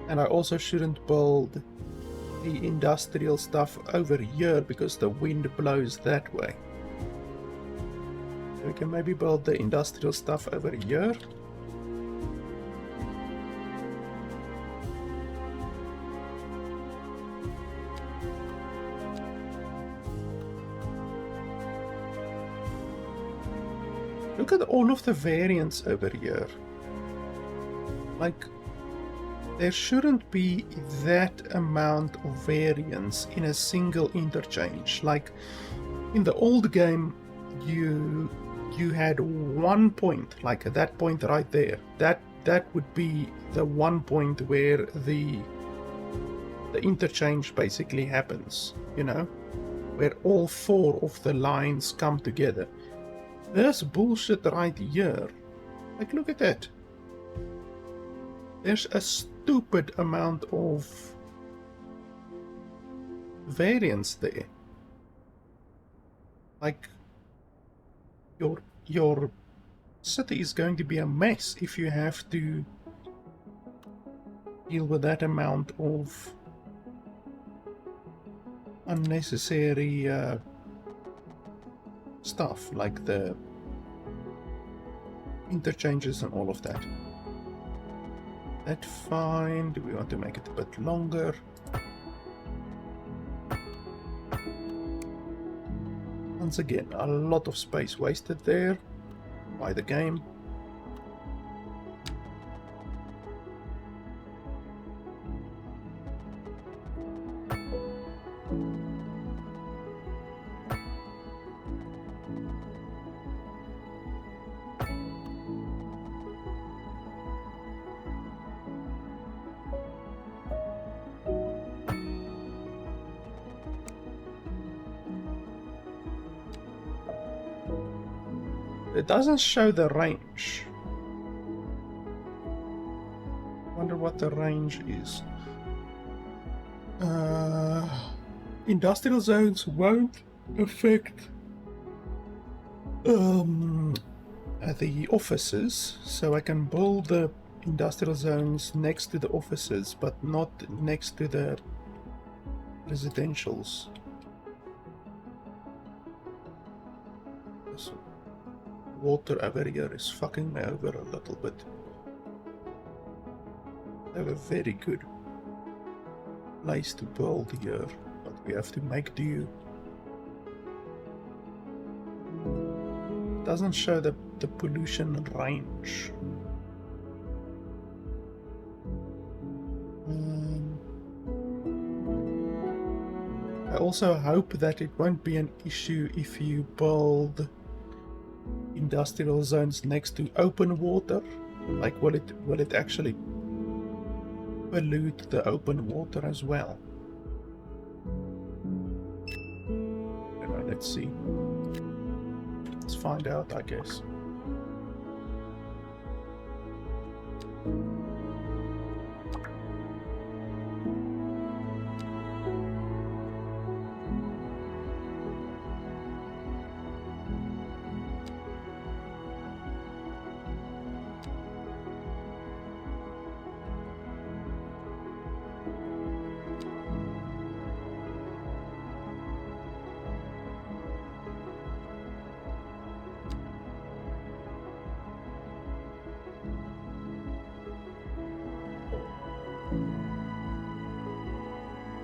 and I also shouldn't build the industrial stuff over here because the wind blows that way. So we can maybe build the industrial stuff over here. Look at all of the variants over here. Like, there shouldn't be that amount of variance in a single interchange. Like, in the old game, you had one point, like at that point right there. That would be the one point where the interchange basically happens, you know, where all 4 of the lines come together. There's bullshit right here. Like, look at that. There's a stupid amount of variance there. Like, your city is going to be a mess if you have to deal with that amount of unnecessary stuff, like the interchanges and all of that. That's fine. Do we want to make it a bit longer? Once again, a lot of space wasted there by the game. It doesn't show the range. Wonder what the range is. Industrial zones won't affect the offices, so I can build the industrial zones next to the offices, but not next to the residentials. This water over here is fucking me over a little bit. They have a very good place to build here, but we have to make do. Doesn't show the pollution range. I also hope that it won't be an issue if you build industrial zones next to open water. Like, will it actually pollute the open water as well? Anyway, let's see. Let's find out, I guess.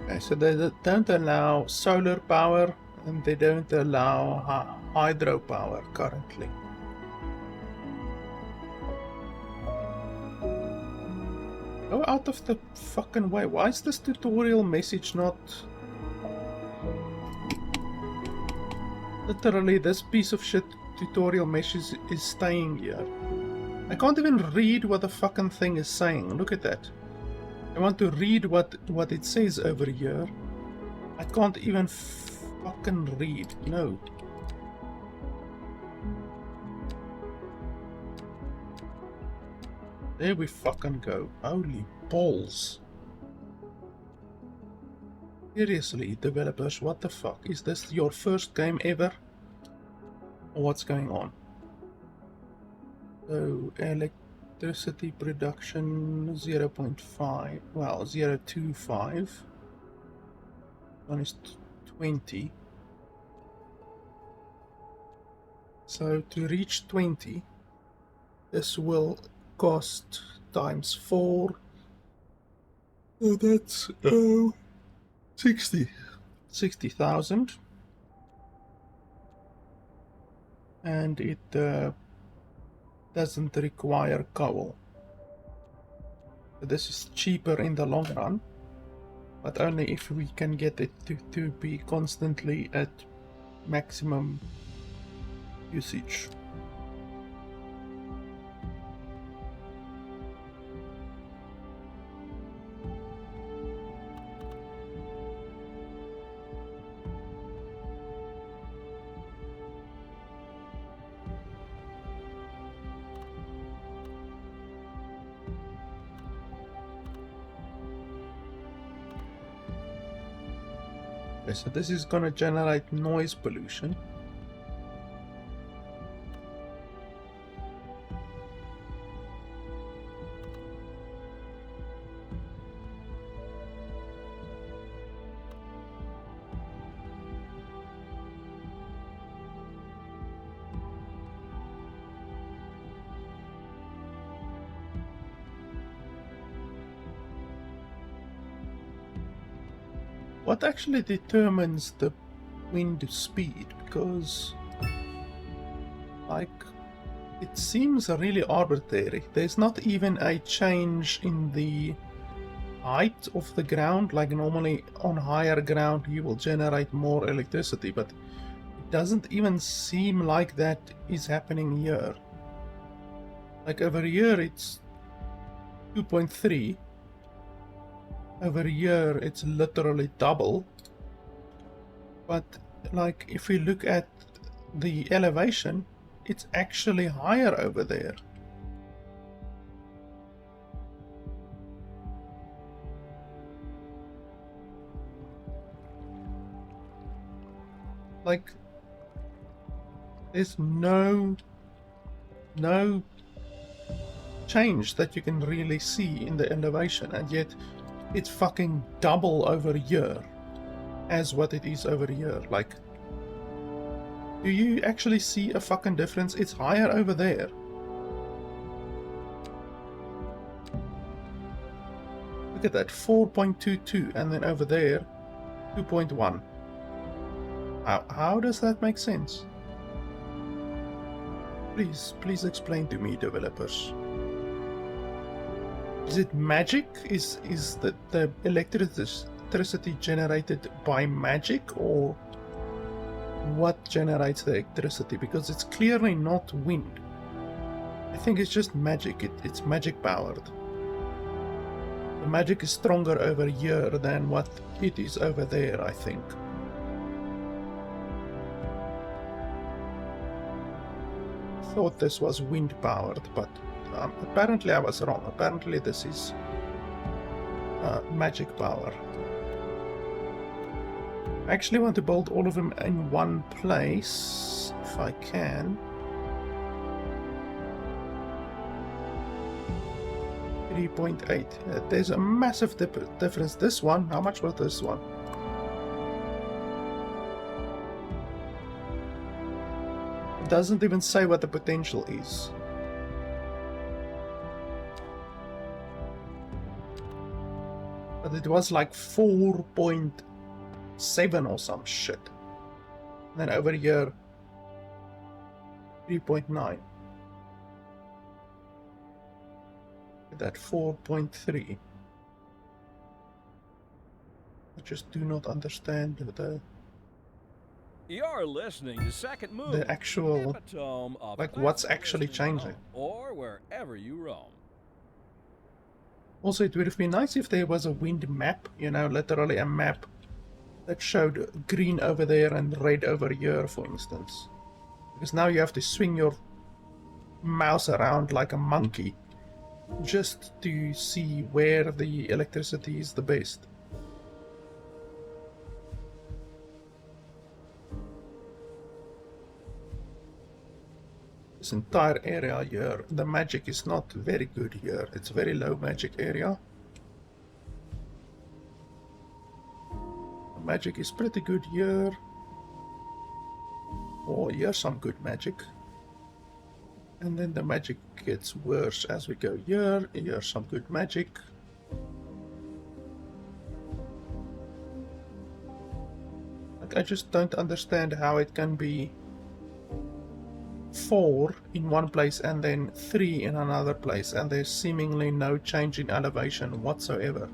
Okay, so they don't allow solar power and they don't allow hydro power currently. Go out of the fucking way. Why is this tutorial message not... Literally, this piece of shit tutorial message is staying here. I can't even read what the fucking thing is saying. Look at that. I want to read what it says over here. I can't even fucking read. No. There we fucking go. Holy balls. Seriously, developers, what the fuck? Is this your first game ever? Or what's going on? So, electricity production 0.5, well, 0.25. One is 20. So, to reach 20, this will cost times 4. So that's 60,000, and it doesn't require coal. This is cheaper in the long run, but only if we can get it to be constantly at maximum usage. Okay, so this is gonna generate noise pollution. what actually determines the wind speed? Because, like, it seems really arbitrary. There's not even a change in the height of the ground. Like normally on higher ground you will generate more electricity, but it doesn't even seem like that is happening here. Like over here it's 2.3. Over here it's literally double. But like if we look at the elevation, it's actually higher over there. Like there's no change that you can really see in the elevation, and yet it's fucking double over here as what it is over here. Like, do you actually see a fucking difference? It's higher over there. Look at that, 4.22, and then over there 2.1. How does that make sense? Please explain to me, developers. Is it magic? Is the electricity generated by magic, or what generates the electricity? Because it's clearly not wind. I think it's just magic. It's magic powered. The magic is stronger over here than what it is over there, I think. Thought this was wind powered, but apparently I was wrong. Apparently this is magic power. I actually want to build all of them in one place if I can. 3.8. There's a massive difference. This one, how much was this one? Doesn't even say what the potential is. But it was like 4.7 or some shit. And then over here 3.9. That 4.3. I just do not understand You're listening to Second Move, the actual, epitome of like, what's classic actually listening changing. at home or wherever you roam. Also, it would have been nice if there was a wind map, you know, literally a map that showed green over there and red over here, for instance. Because now you have to swing your mouse around like a monkey just to see where the electricity is the best. This entire area here, the magic is not very good here. It's a very low magic area. The magic is pretty good here. Oh, here's some good magic. And then the magic gets worse as we go here. Here's some good magic. Like, I just don't understand how it can be 4 in one place and then 3 in another place, and there's seemingly no change in elevation whatsoever.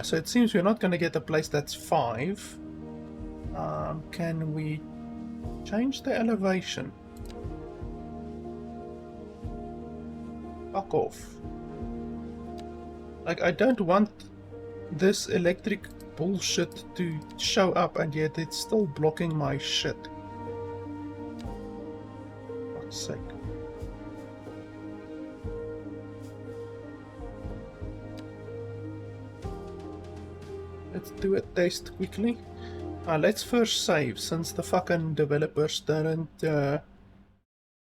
So it seems we're not going to get a place that's 5. Can we change the elevation? Fuck off. Like, I don't want this electric bullshit to show up, and yet it's still blocking my shit. Fuck's sake. Let's do a test quickly. Let's first save, since the fucking developers didn't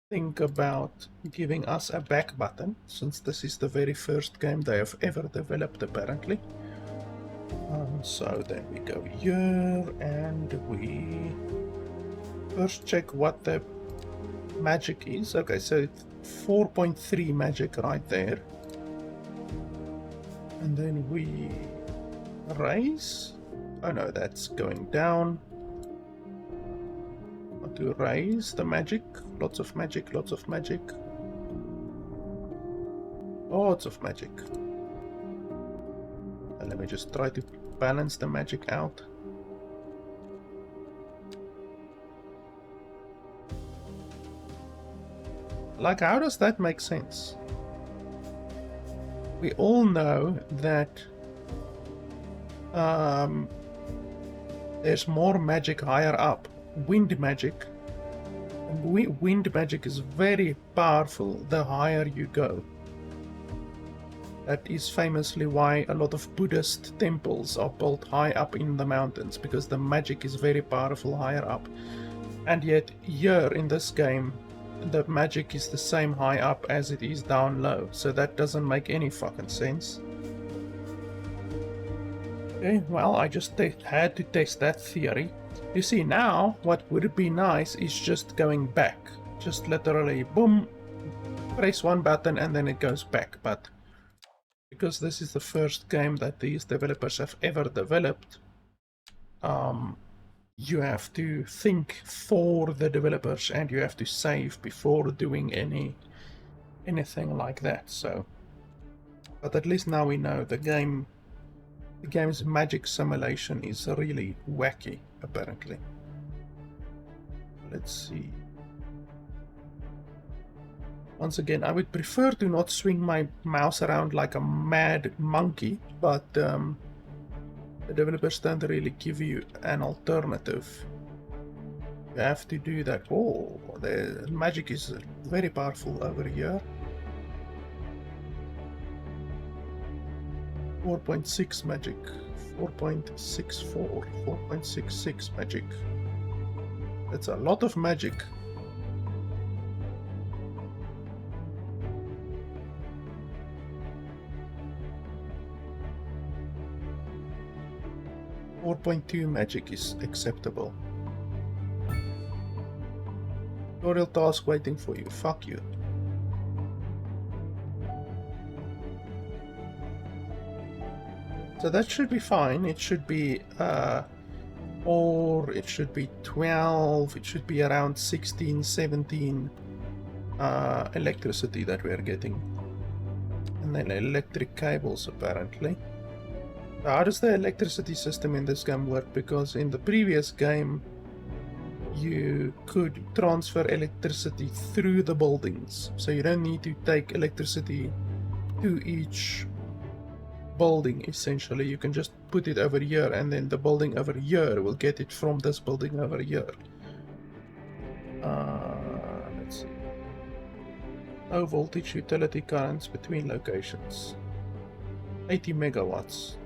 think about giving us a back button, since this is the very first game they have ever developed, apparently. So then we go here, and we first check what the magic is. Okay, so it's 4.3 magic right there. And then we raise? Oh no, that's going down. Want to raise the magic? Lots of magic, lots of magic. Lots of magic. And let me just try to balance the magic out. Like, how does that make sense? We all know that there's more magic higher up. Wind magic. And wind magic is very powerful the higher you go. That is famously why a lot of Buddhist temples are built high up in the mountains, because the magic is very powerful higher up. And yet here in this game, the magic is the same high up as it is down low, so that doesn't make any fucking sense. Okay, well, I just had to test that theory. You see, now what would be nice is just going back. Just literally, boom, press one button and then it goes back. But because this is the first game that these developers have ever developed, you have to think for the developers and you have to save before doing anything like that. So, but at least now we know the game's magic simulation is really wacky, apparently. Let's see. Once again, I would prefer to not swing my mouse around like a mad monkey, but the developers don't really give you an alternative. You have to do that. Oh, the magic is very powerful over here. 4.6 magic, 4.64, 4.66 magic. That's a lot of magic. .2 magic is acceptable. Tutorial task waiting for you. Fuck you. So that should be fine. It should be or it should be 12. It should be around 16, 17 electricity that we are getting. And then electric cables apparently. How does the electricity system in this game work? Because in the previous game you could transfer electricity through the buildings, so you don't need to take electricity to each building. Essentially, you can just put it over here and then the building over here will get it from this building over here. Let's see. Low voltage utility currents between locations. 80 megawatts.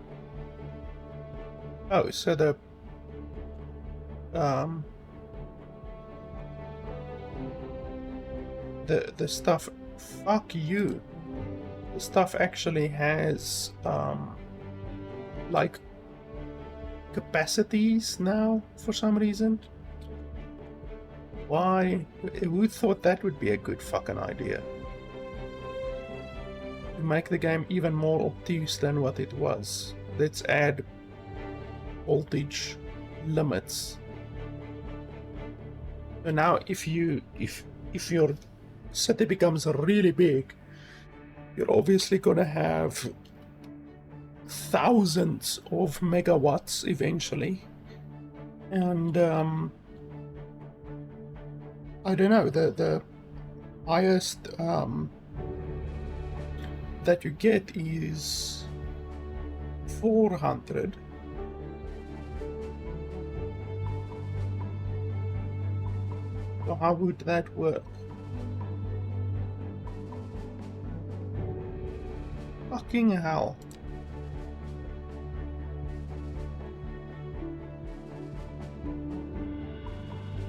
Oh, so the stuff, fuck you. The stuff actually has like capacities now for some reason. Why? Who thought that would be a good fucking idea? To make the game even more obtuse than what it was. Let's add voltage limits. So now if your city becomes really big, you're obviously gonna have thousands of megawatts eventually, and I don't know, the highest that you get is 400. So how would that work? Fucking hell.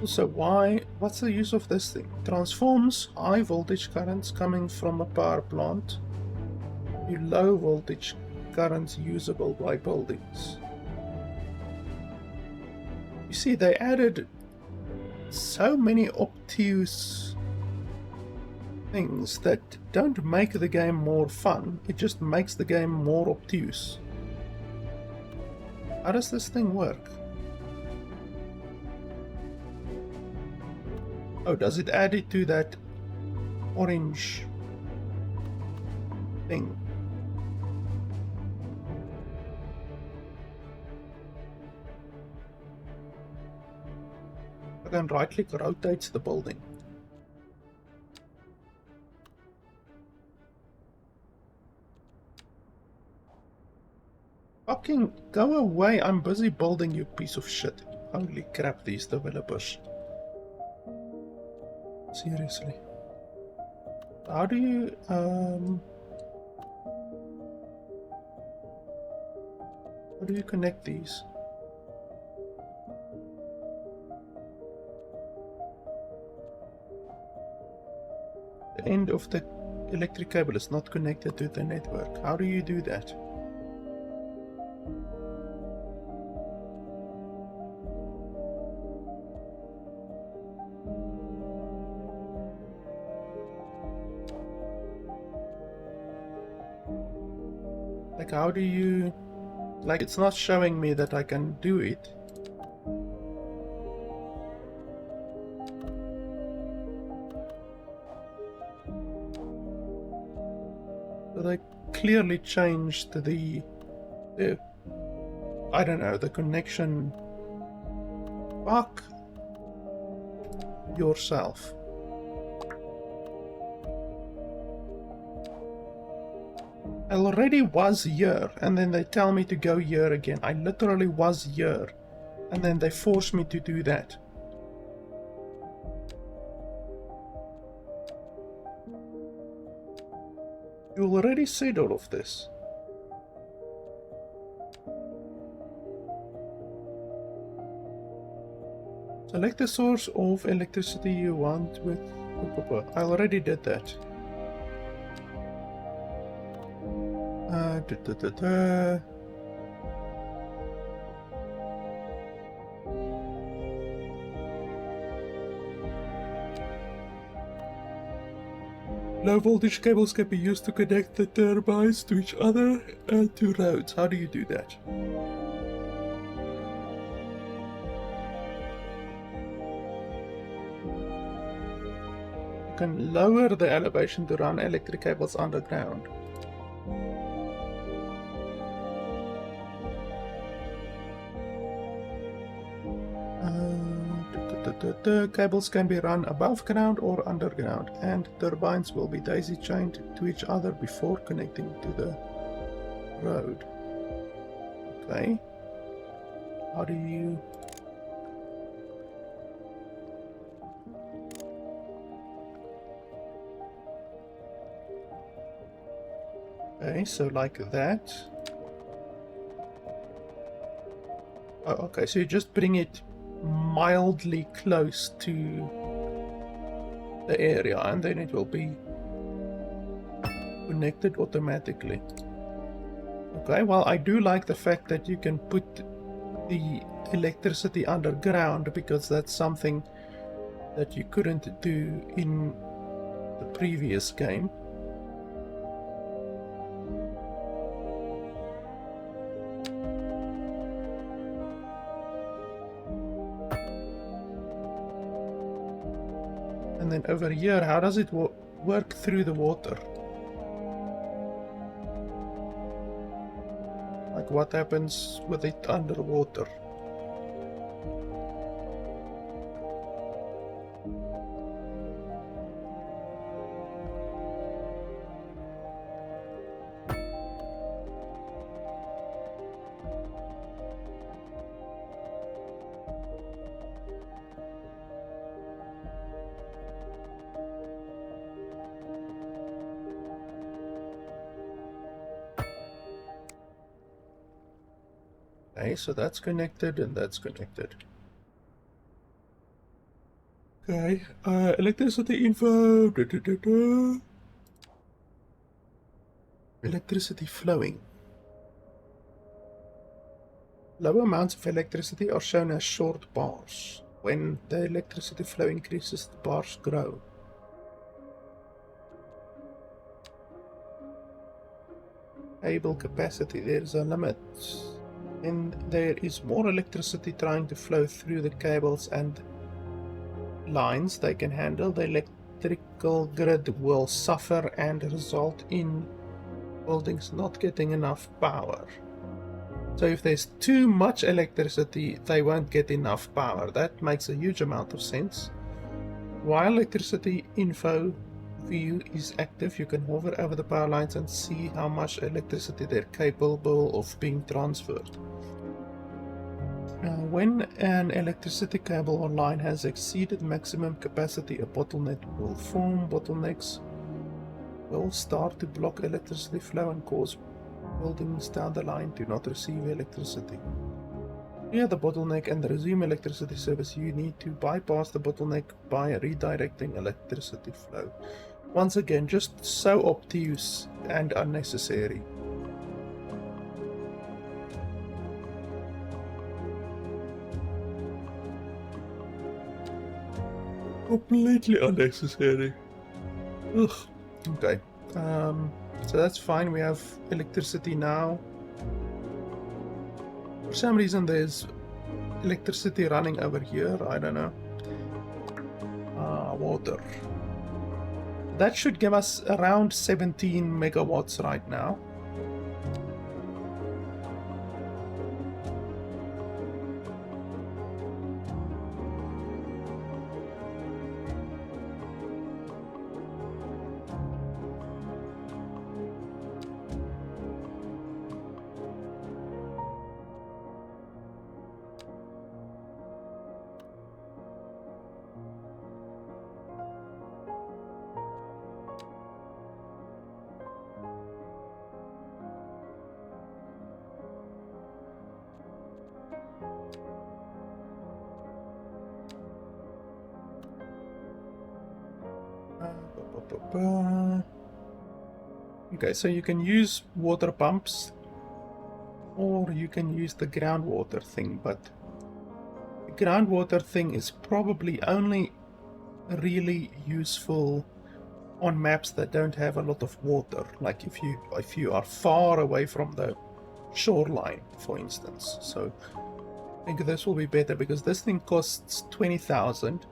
Also, what's the use of this thing? Transforms high voltage currents coming from a power plant to low voltage currents usable by buildings. You see, they added so many obtuse things that don't make the game more fun, it just makes the game more obtuse. How does this thing work? Oh, does it add it to that orange thing? I can right click rotates the building. Fucking go away, I'm busy building, you piece of shit. Holy crap, these developers. Seriously. How do you, how do you connect these? The end of the electric cable is not connected to the network. How do you do that? Like, how do you... Like, it's not showing me that I can do it. So they clearly changed the I don't know, the connection. Fuck yourself. I already was here, and then they tell me to go here again. I literally was here, and then they force me to do that. You already said all of this. Select the source of electricity you want with... I already did that. Low voltage cables can be used to connect the turbines to each other and to roads. How do you do that? You can lower the elevation to run electric cables underground. The cables can be run above ground or underground, and turbines will be daisy chained to each other before connecting to the road. Okay. How do you... Okay, so like that. Oh, okay, so you just bring it mildly close to the area and then it will be connected automatically. Okay, well, I do like the fact that you can put the electricity underground, because that's something that you couldn't do in the previous game. And then over here, how does it work through the water? Like, what happens with it underwater? Okay, so that's connected and that's connected. Okay, electricity info. Electricity flowing. Low amounts of electricity are shown as short bars. When the electricity flow increases, the bars grow. Cable capacity, there's a limit. and there is more electricity trying to flow through the cables and lines they can handle, the electrical grid will suffer and result in buildings not getting enough power. So if there's too much electricity, they won't get enough power. That makes a huge amount of sense. While electricity info view is active, you can hover over the power lines and see how much electricity they're capable of being transferred. When an electricity cable or line has exceeded maximum capacity, a bottleneck will form. Bottlenecks will start to block electricity flow and cause buildings down the line to not receive electricity. Clear the bottleneck and resume electricity service. You need to bypass the bottleneck by redirecting electricity flow. Once again, just so obtuse and unnecessary. Completely unnecessary. Ugh. Okay. So that's fine. We have electricity now. For some reason there's electricity running over here. I don't know. Water. That should give us around 17 megawatts right now. Okay, so you can use water pumps or you can use the groundwater thing, but the groundwater thing is probably only really useful on maps that don't have a lot of water, like if you are far away from the shoreline, for instance. So I think this will be better because this thing costs 20,000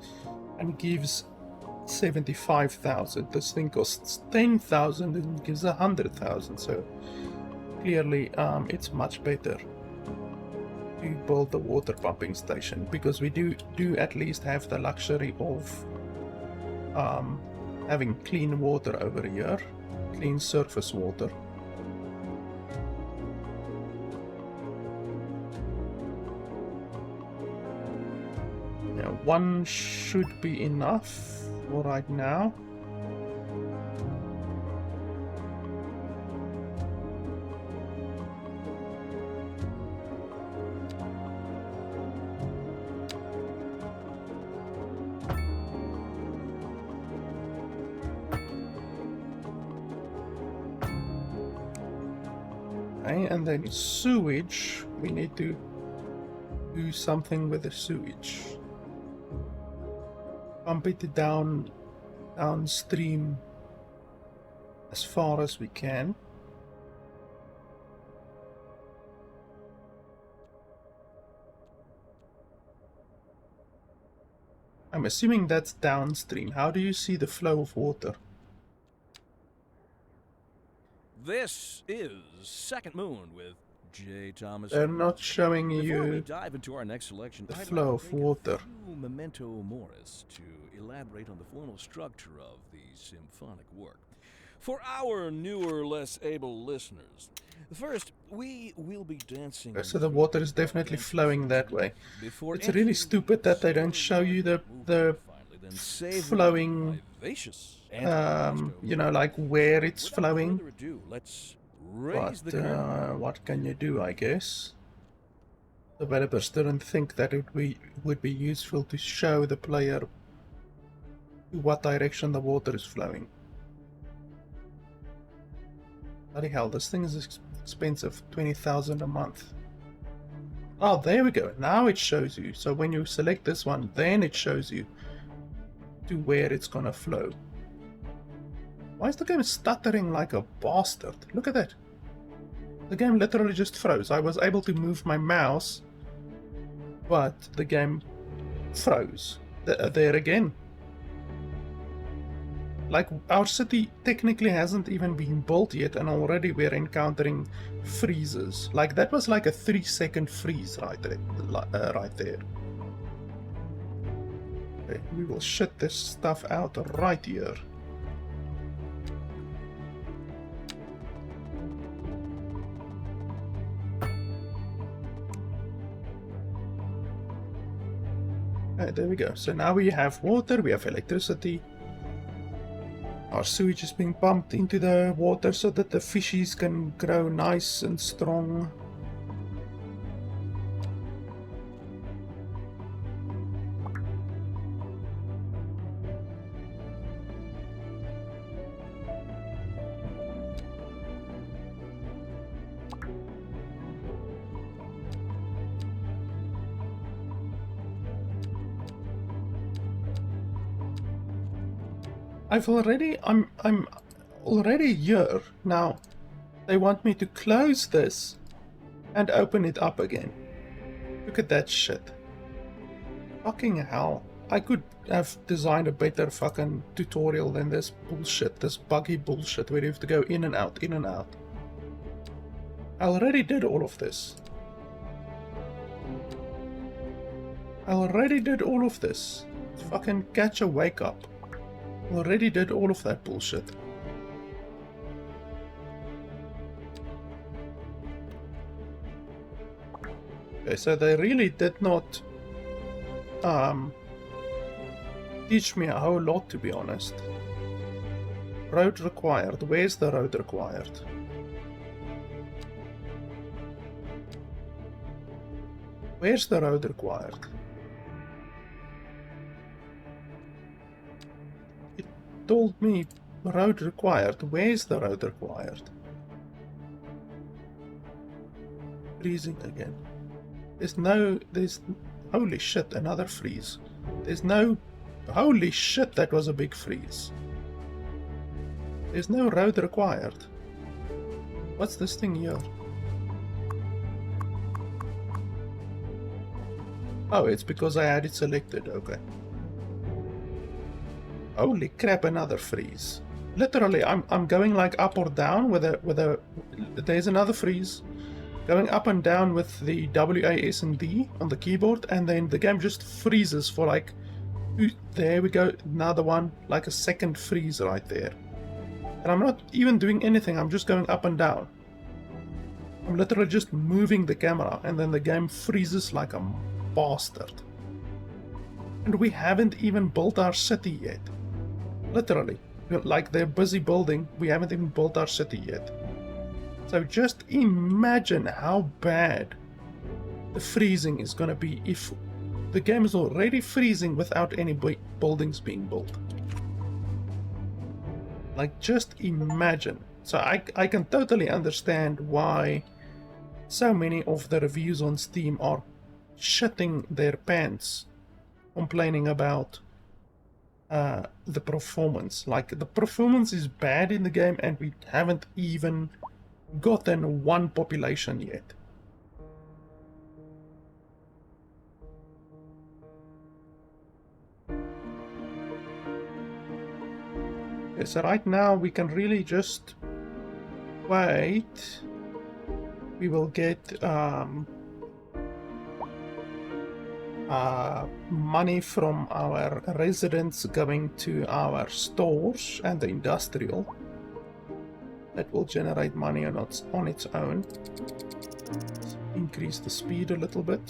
and gives 75,000. This thing costs 10,000 and gives 100,000. So clearly, it's much better to build the water pumping station because we do at least have the luxury of having clean water over here, clean surface water. Now, one should be enough for right now. Okay, and then sewage, we need to do something with the sewage. Pump it downstream as far as we can. I'm assuming that's downstream. How do you see the flow of water? This is Second Moon with J. Thomas. They're not showing Before we you dive into our next selection, the I'd flow like of to take water. a few memento moris to elaborate on the formal structure of the symphonic work. For our newer, less able listeners, first, we will be dancing. So the water is definitely flowing that way. Before It's really stupid that they don't show you the flowing, you know, like where it's flowing. But what can you do, I guess? Developers didn't think that it would be useful to show the player what direction the water is flowing. Bloody hell, this thing is expensive, 20,000 a month. Oh, there we go. Now it shows you. So when you select this one, then it shows you to where it's gonna flow. Why is the game stuttering like a bastard? Look at that. The game literally just froze. I was able to move my mouse, but the game froze. There again. Like, our city technically hasn't even been built yet, and already we're encountering freezes. Like, that was like a 3-second freeze right there. Okay, we will shit this stuff out right here. Okay, there we go. So now we have water, we have electricity. Our sewage is being pumped into the water so that the fishies can grow nice and strong. I'm already here now. They want me to close this and open it up again. Look at that shit. Fucking hell. I could have designed a better fucking tutorial than this bullshit, this buggy bullshit where you have to go in and out, in and out. I already did all of this. Fucking catch a wake up. Already did all of that bullshit. Okay, so they really did not teach me a whole lot, to be honest. Road required. Where's the road required? Where's the road required? Told me road required. Where's the road required? Freezing again. There's holy shit, another freeze. Holy shit, that was a big freeze. There's no road required. What's this thing here? Oh, it's because I had it selected, okay. Holy crap, another freeze. Literally, I'm going like up or down with a there's another freeze. Going up and down with the W, A, S, and D on the keyboard, and then the game just freezes for like, there we go, another one, like a second freeze right there. And I'm not even doing anything, I'm just going up and down. I'm literally just moving the camera, and then the game freezes like a bastard. And we haven't even built our city yet. Literally, like they're busy building, we haven't even built our city yet. So just imagine how bad the freezing is gonna be if the game is already freezing without any buildings being built. Like, just imagine. So I can totally understand why so many of the reviews on Steam are shitting their pants, complaining about the performance. Like, the performance is bad in the game and we haven't even gotten one population yet. Okay, so right now we can really just wait. We will get money from our residents going to our stores and the industrial. That will generate money on its own. Let's increase the speed a little bit.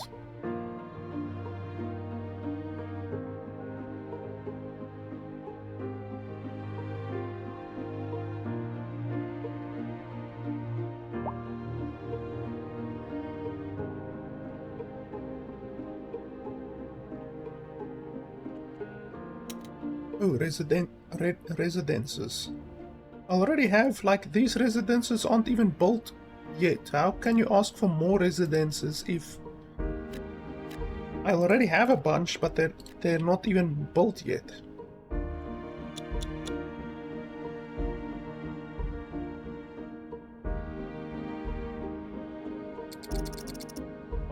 Oh, residences. I already have, like, these residences aren't even built yet. How can you ask for more residences if I already have a bunch, but they're not even built yet?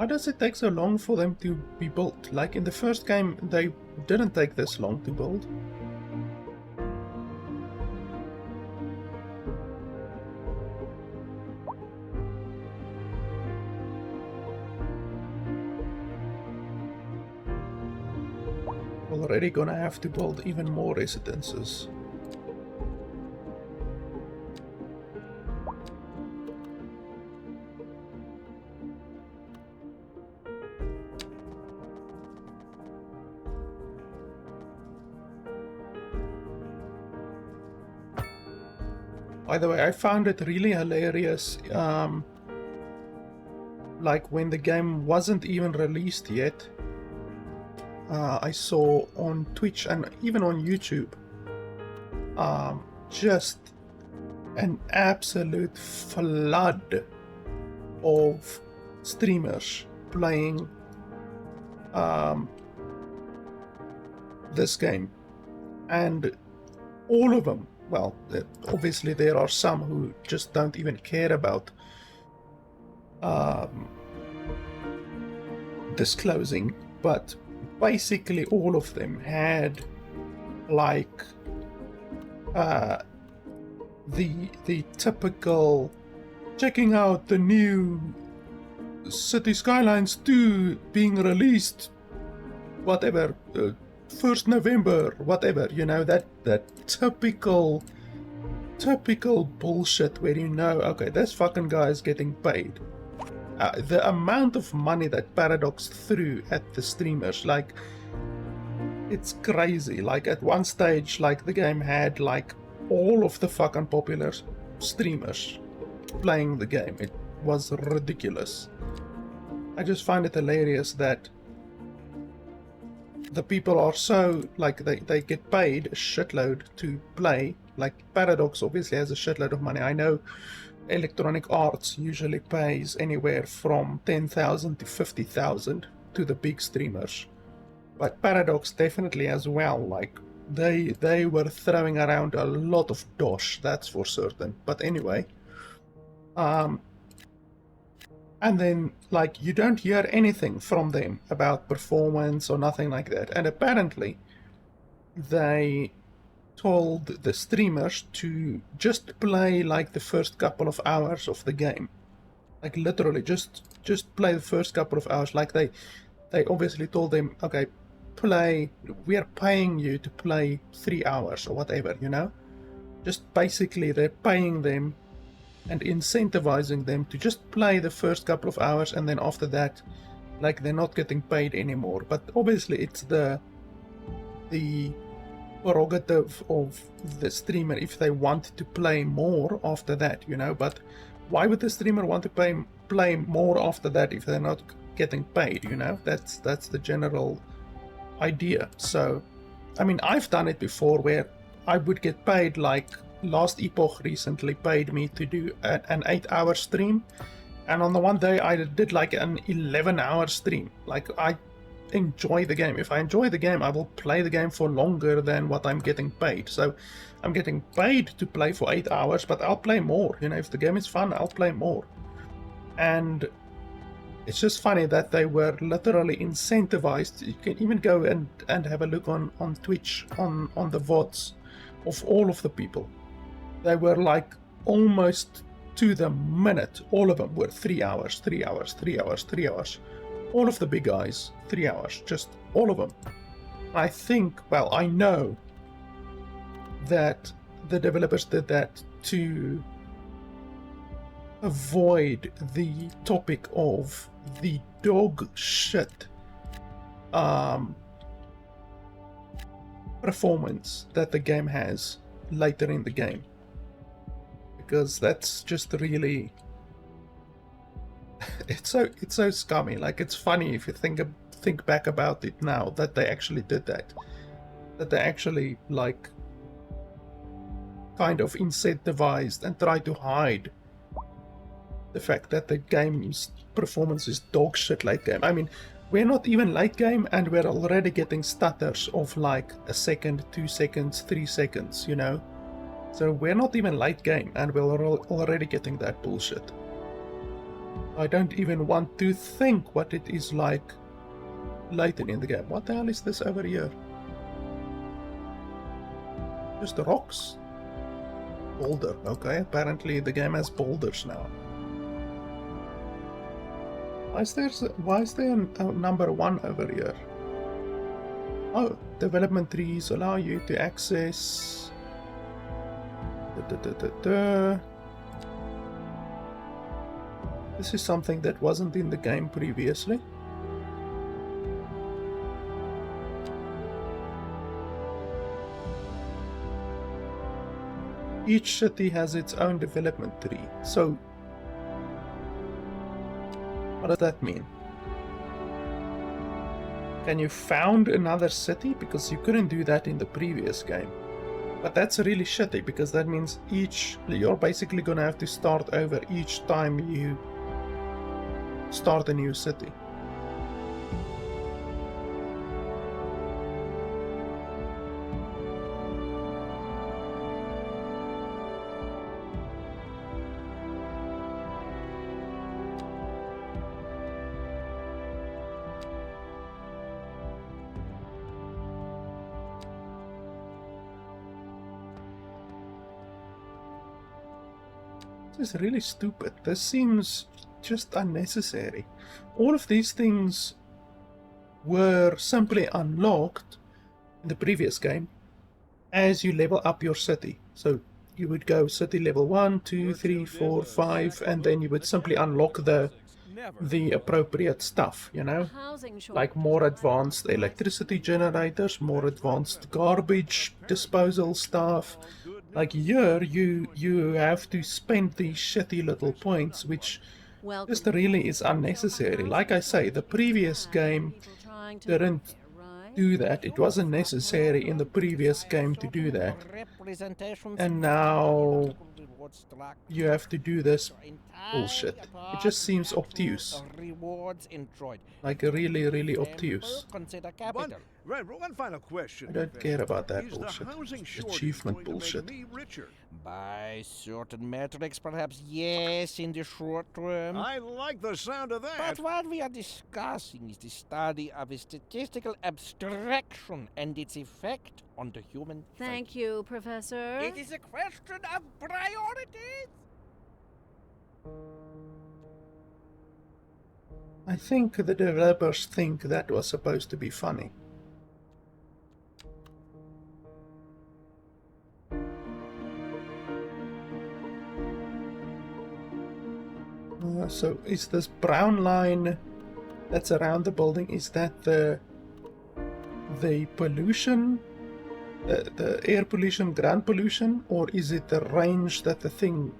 Why does it take so long for them to be built? Like in the first game, they didn't take this long to build. We're already gonna have to build even more residences. By the way, I found it really hilarious, like when the game wasn't even released yet, I saw on Twitch and even on YouTube, just an absolute flood of streamers playing this game, and all of them, well, obviously there are some who just don't even care about disclosing, but basically all of them had like the typical checking out the new Cities Skylines 2 being released, whatever, 1st November, whatever, you know, that typical bullshit where you know, okay, this fucking guy is getting paid. The amount of money that Paradox threw at the streamers, like, it's crazy. Like, at one stage, like, the game had, like, all of the fucking popular streamers playing the game. It was ridiculous. I just find it hilarious that the people are so, like, they get paid a shitload to play. Like, Paradox obviously has a shitload of money. I know Electronic Arts usually pays anywhere from 10,000 to 50,000 to the big streamers. But Paradox definitely as well. Like, they were throwing around a lot of dosh, that's for certain. But anyway, and then, like, you don't hear anything from them about performance or nothing like that. And apparently, they told the streamers to just play, like, the first couple of hours of the game. Like, literally, just play the first couple of hours. Like, they obviously told them, okay, play, we're paying you to play 3 hours or whatever, you know? Just basically, they're paying them and incentivizing them to just play the first couple of hours, and then after that, like, they're not getting paid anymore. But obviously it's the prerogative of the streamer if they want to play more after that, you know. But why would the streamer want to play more after that if they're not getting paid, you know? That's the general idea. So, I mean, I've done it before where I would get paid, like, Last Epoch recently paid me to do an 8-hour stream, and on the one day I did like an 11-hour stream. Like, I enjoy the game. If I enjoy the game, I will play the game for longer than what I'm getting paid. So I'm getting paid to play for 8 hours, but I'll play more. You know, if the game is fun, I'll play more. And it's just funny that they were literally incentivized. You can even go and have a look on Twitch, on the VODs of all of the people. They were like almost to the minute. All of them were 3 hours, 3 hours, 3 hours, 3 hours. All of the big guys, 3 hours, just all of them. I think, well, I know that the developers did that to avoid the topic of the dog shit performance that the game has later in the game, because that's just really it's so scummy. Like, it's funny if you think back about it now that they actually did that they actually, like, kind of incentivized and tried to hide the fact that the game's performance is dog shit late game. I mean, we're not even late game and we're already getting stutters of like a second, 2 seconds, 3 seconds, you know? So we're not even late game and we're already getting that bullshit. I don't even want to think what it is like later in the game. What the hell is this over here? Just rocks. Boulder. Okay, apparently the game has boulders now. Why is there a number 1 over here? Oh, development trees allow you to access. This is something that wasn't in the game previously. Each city has its own development tree. So, what does that mean? Can you found another city? Because you couldn't do that in the previous game. But that's really shitty, because that means you're basically gonna have to start over each time you start a new city. This is really stupid. This seems just unnecessary. All of these things were simply unlocked in the previous game as you level up your city. So you would go city level 1, 2, 3, 4, 5, and then you would simply unlock the appropriate stuff, you know? Like more advanced electricity generators, more advanced garbage disposal stuff. Like here, you have to spend these shitty little points, which just really is unnecessary. Like I say, the previous game didn't do that. It wasn't necessary in the previous game to do that. And now you have to do this bullshit. It just seems obtuse. Like really, really obtuse. One final question. I don't care about that Is the bullshit. housing shortage Achievement going to bullshit. make me richer? By certain metrics, perhaps yes, in the short term. I like the sound of that. But what we are discussing is the study of a statistical abstraction and its effect on the human Thank you, Professor. It is a question of priorities. I think the developers think that was supposed to be funny. So is this brown line that's around the building, is that the pollution, the air pollution, ground pollution, or is it the range that the thing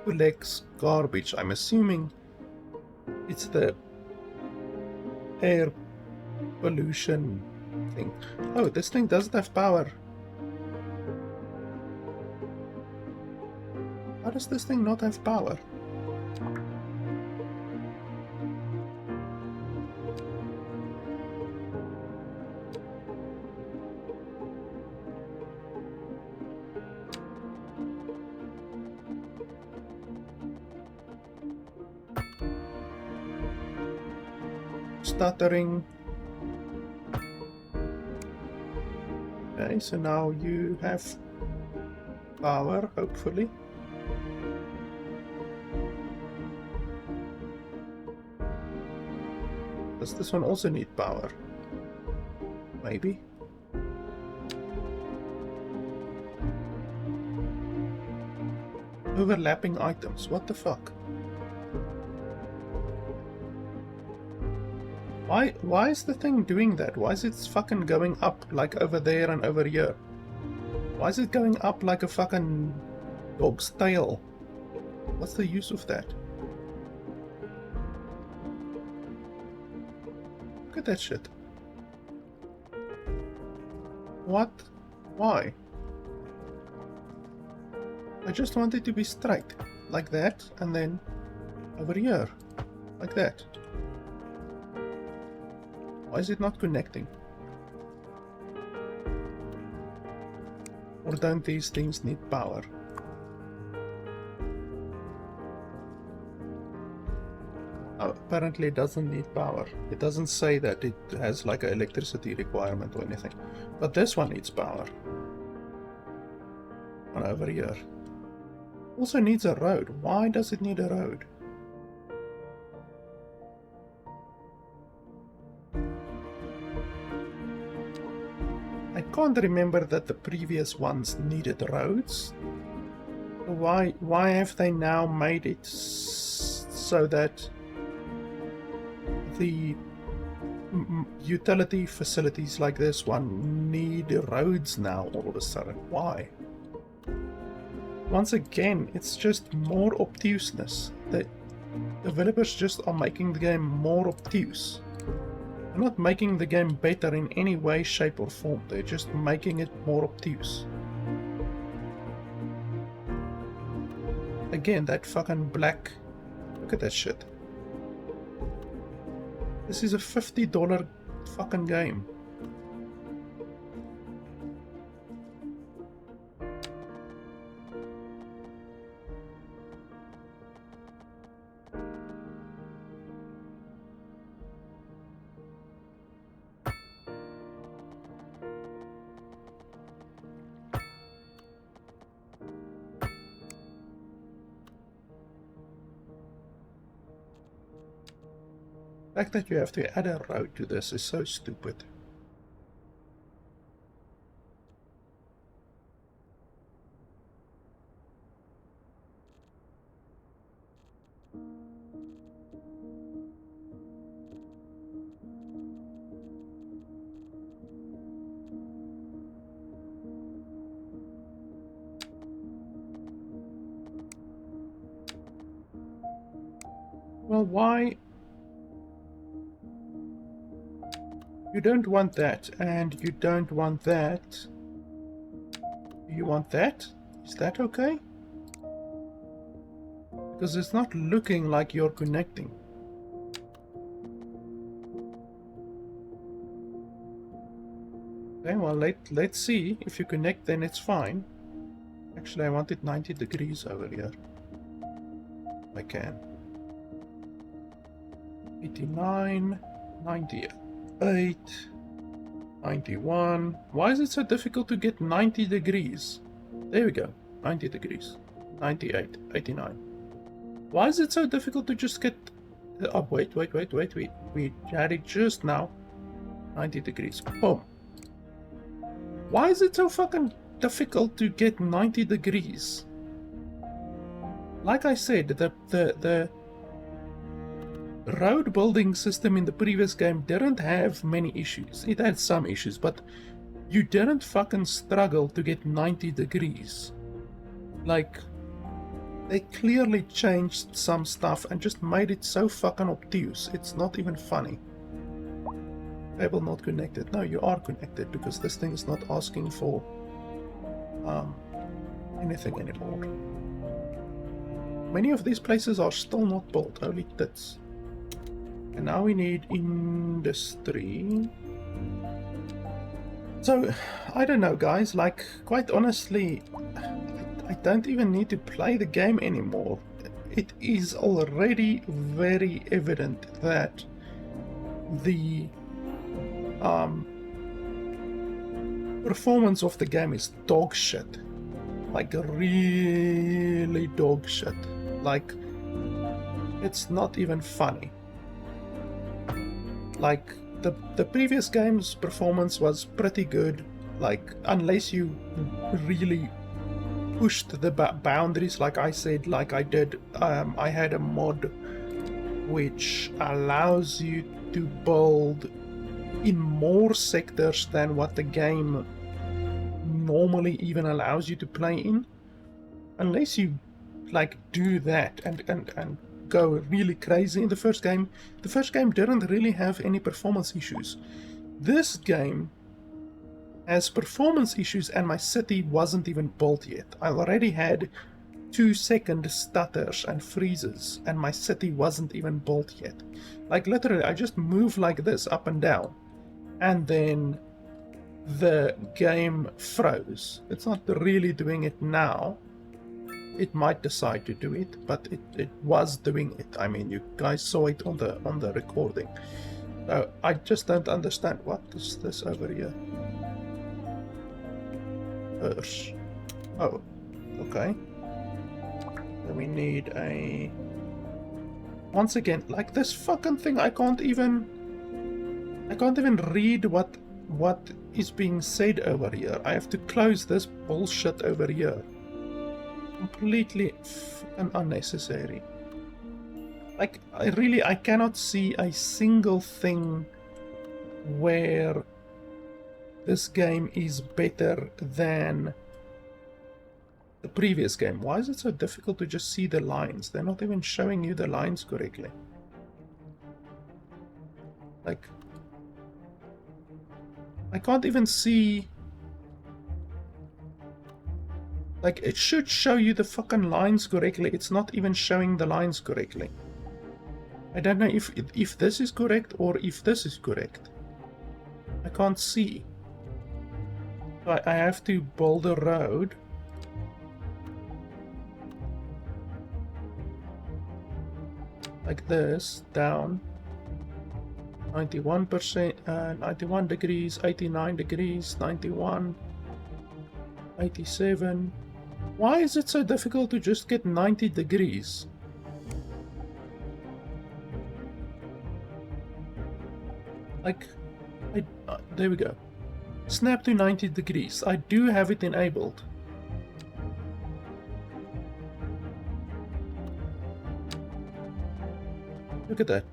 collects garbage? I'm assuming it's the air pollution thing. Oh, this thing doesn't have power. How does this thing not have power? Stuttering. Okay, so now you have power, hopefully. Does this one also need power? Maybe. Overlapping items, what the fuck? Why is the thing doing that? Why is it fucking going up like over there and over here? Why is it going up like a fucking dog's tail? What's the use of that? Look at that shit. What? Why? I just want it to be straight. Like that, and then over here. Like that. Why is it not connecting? Or don't these things need power? apparently doesn't need power. It doesn't say that it has like an electricity requirement or anything. But this one needs power. One over here. Also needs a road. Why does it need a road? I can't remember that the previous ones needed roads. Why have they now made it so that the utility facilities like this one need roads now all of a sudden? Why? Once again, it's just more obtuseness. The developers just are making the game more obtuse. They're not making the game better in any way, shape or form. They're just making it more obtuse. Again, that fucking black... Look at that shit. This is a $50 fucking game. The fact that you have to add a road to this is so stupid. Well, why? You don't want that, and you don't want that. Do you want that? Is that okay? Because it's not looking like you're connecting. Okay, well, let's see. If you connect, then it's fine. Actually, I want it 90 degrees over here. I can. 89, 98. 91. Why is it so difficult to get 90 degrees? There we go. 90 degrees. 98. 89. Why is it so difficult to just get... Oh, wait. We had it just now. 90 degrees. Boom. Why is it so fucking difficult to get 90 degrees? Like I said, the road building system in the previous game didn't have many issues. It had some issues, but you didn't fucking struggle to get 90 degrees. Like, they clearly changed some stuff and just made it so fucking obtuse. It's not even funny. Cable not connected. No, you are connected because this thing is not asking for anything anymore. Many of these places are still not built. Holy tits. And now we need industry. So, I don't know, guys. Like, quite honestly, I don't even need to play the game anymore. It is already very evident that the performance of the game is dog shit. Like, really dog shit. Like, it's not even funny. Like, the previous game's performance was pretty good, like, unless you really pushed the boundaries, like I said, like I did. I had a mod which allows you to build in more sectors than what the game normally even allows you to play in. Unless you, like, do that and go really crazy in the first game didn't really have any performance issues. This game has performance issues and my city wasn't even built yet. I already had 2-second stutters and freezes and my city wasn't even built yet. Like, literally, I just move like this up and down and then the game froze. It's not really doing it now, it might decide to do it, but it was doing it. I mean, you guys saw it on the recording. So I just don't understand. What is this over here? Earth. Oh, okay. Then we need a... Once again, like this fucking thing, I can't even read what is being said over here. I have to close this bullshit over here. Completely fucking unnecessary. Like, I cannot see a single thing where this game is better than the previous game. Why is it so difficult to just see the lines? They're not even showing you the lines correctly. Like, I can't even see... Like, it should show you the fucking lines correctly. It's not even showing the lines correctly. I don't know if this is correct or if this is correct. I can't see. So I have to build a road. Like this, down. 91%, 91 degrees, 89 degrees, 91, 87. Why is it so difficult to just get 90 degrees? Like, there we go. Snap to 90 degrees. I do have it enabled. Look at that.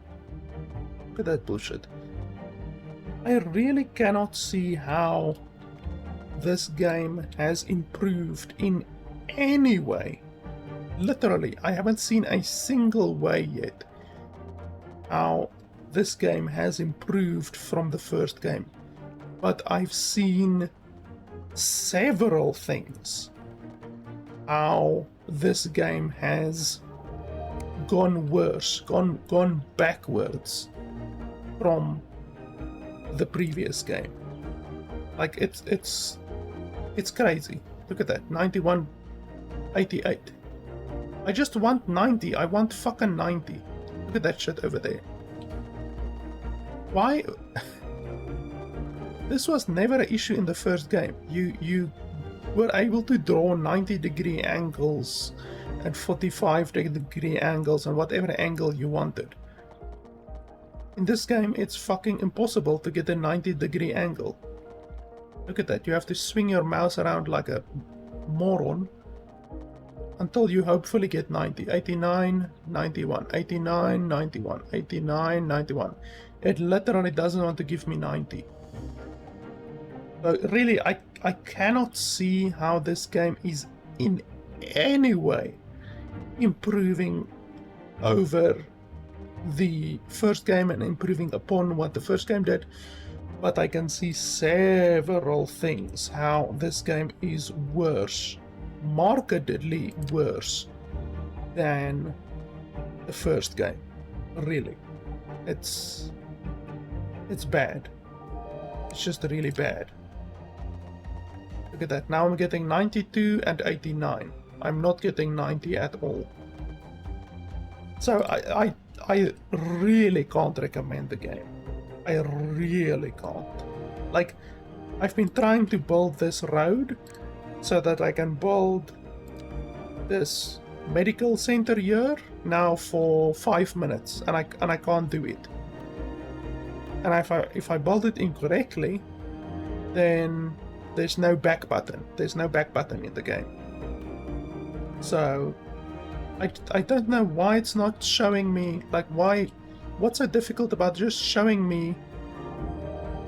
Look at that bullshit. I really cannot see how this game has improved in any way. Literally, I haven't seen a single way yet how this game has improved from the first game. But I've seen several things how this game has gone worse, gone backwards from the previous game. Like, it's crazy. Look at that, 91, 88. I just want 90. I want fucking 90. Look at that shit over there. Why? This was never an issue in the first game. You were able to draw 90-degree angles and 45-degree angles and whatever angle you wanted. In this game, it's fucking impossible to get a 90-degree angle. Look at that. You have to swing your mouse around like a moron until you hopefully get 90. 89, 91, 89, 91, 89, 91. It literally doesn't want to give me 90. So really, I cannot see how this game is in any way improving over the first game and improving upon what the first game did. But I can see several things how this game is worse, markedly worse than the first game. Really, it's bad. It's just really bad. Look at that. Now I'm getting 92 and 89. I'm not getting 90 at all. So I really can't recommend the game. I really can't. Like, I've been trying to build this road so that I can build this medical center here now for 5 minutes, and I can't do it. And if I build it incorrectly, then there's no back button. There's no back button in the game. So I don't know why it's not showing me, like, what's so difficult about just showing me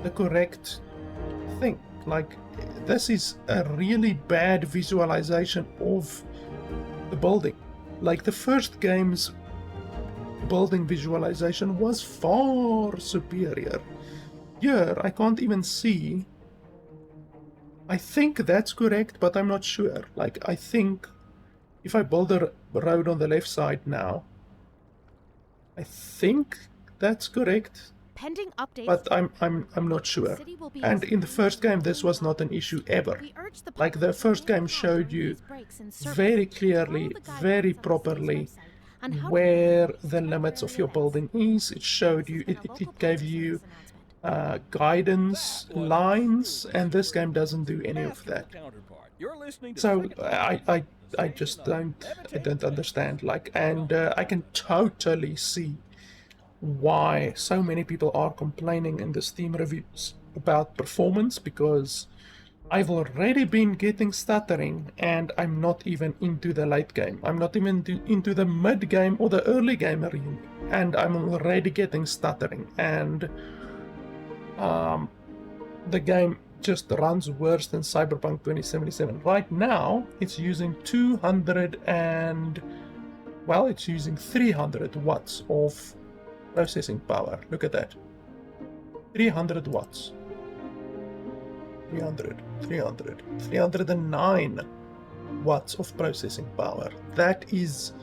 the correct thing? Like, this is a really bad visualization of the building. Like, the first game's building visualization was far superior. Here, I can't even see. I think that's correct, but I'm not sure. Like, I think if I build a road on the left side now, I think that's correct. Pending updates. but I'm not sure. City will be And in the first game, this was not an issue ever. We urge the Like the first game showed you very clearly, very properly where the limits of your building is. It showed you, it gave you guidance lines, and this game doesn't do any of that. Counterpart. You're listening to So Second Moon I just don't understand. Like, and I can totally see why so many people are complaining in the Steam reviews about performance, because I've already been getting stuttering, and I'm not even into the late game. I'm not even into the mid game or the early game really, and I'm already getting stuttering, and the game just runs worse than Cyberpunk 2077. Right now, it's using 300 watts of processing power. Look at that. 300 watts. 309 watts of processing power. That is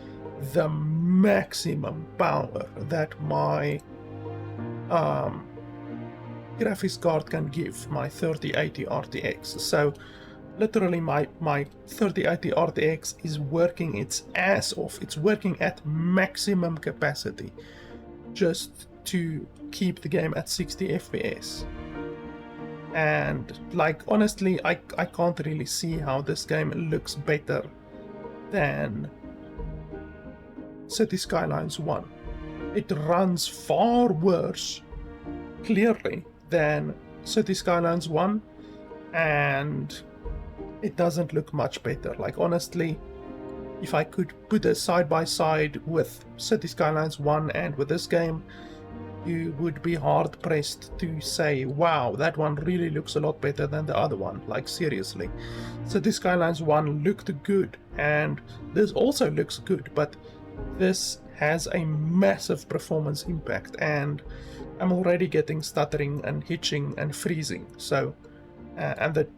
the maximum power that my graphics card can give, my 3080 RTX. So literally my 3080 RTX is working its ass off. It's working at maximum capacity just to keep the game at 60 FPS. And like, honestly, I can't really see how this game looks better than Cities Skylines 1. It runs far worse, clearly, than Cities Skylines 1, and it doesn't look much better. Like, honestly, if I could put it side by side with Cities Skylines 1 and with this game, you would be hard pressed to say, wow, that one really looks a lot better than the other one. Like, seriously. Cities Skylines 1 looked good, and this also looks good, but this has a massive performance impact, and I'm already getting stuttering and hitching and freezing. So, and the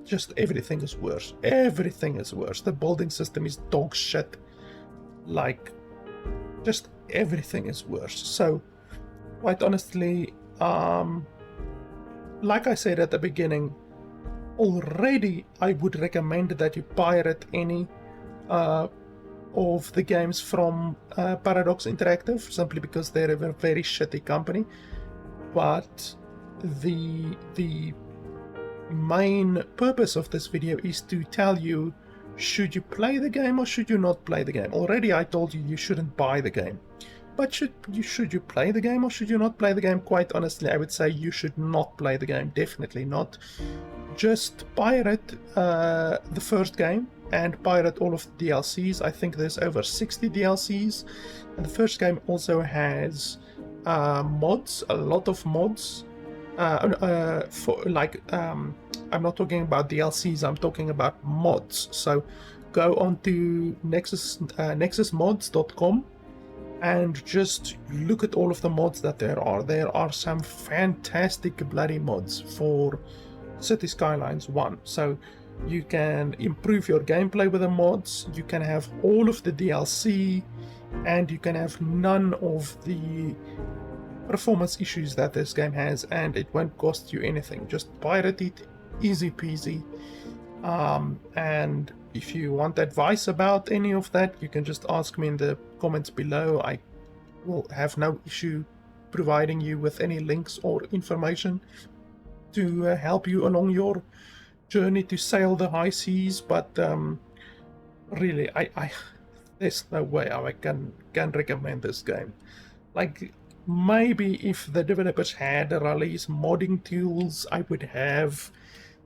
just everything is worse. Everything is worse. The building system is dog shit. Like, just everything is worse. So, quite honestly, like I said at the beginning, already I would recommend that you pirate any of the games from Paradox Interactive, simply because they're a very shitty company. But the main purpose of this video is to tell you, should you play the game or should you not play the game? Already I told you shouldn't buy the game. But should you play the game or should you not play the game? Quite honestly, I would say you should not play the game. Definitely not. Just pirate the first game and pirate all of the DLCs. I think there's over 60 DLCs. And the first game also has mods, a lot of mods. For like, I'm not talking about DLCs, I'm talking about mods. So go on to nexusmods.com and just look at all of the mods that there are. There are some fantastic bloody mods for Cities Skylines 1. So you can improve your gameplay with the mods, you can have all of the DLC, and you can have none of the performance issues that this game has, and it won't cost you anything. Just pirate it, easy peasy. And if you want advice about any of that, you can just ask me in the comments below. I will have no issue providing you with any links or information to help you along your journey to sail the high seas. But really, I there's no way how I can recommend this game. Like, maybe if the developers had released modding tools, I would have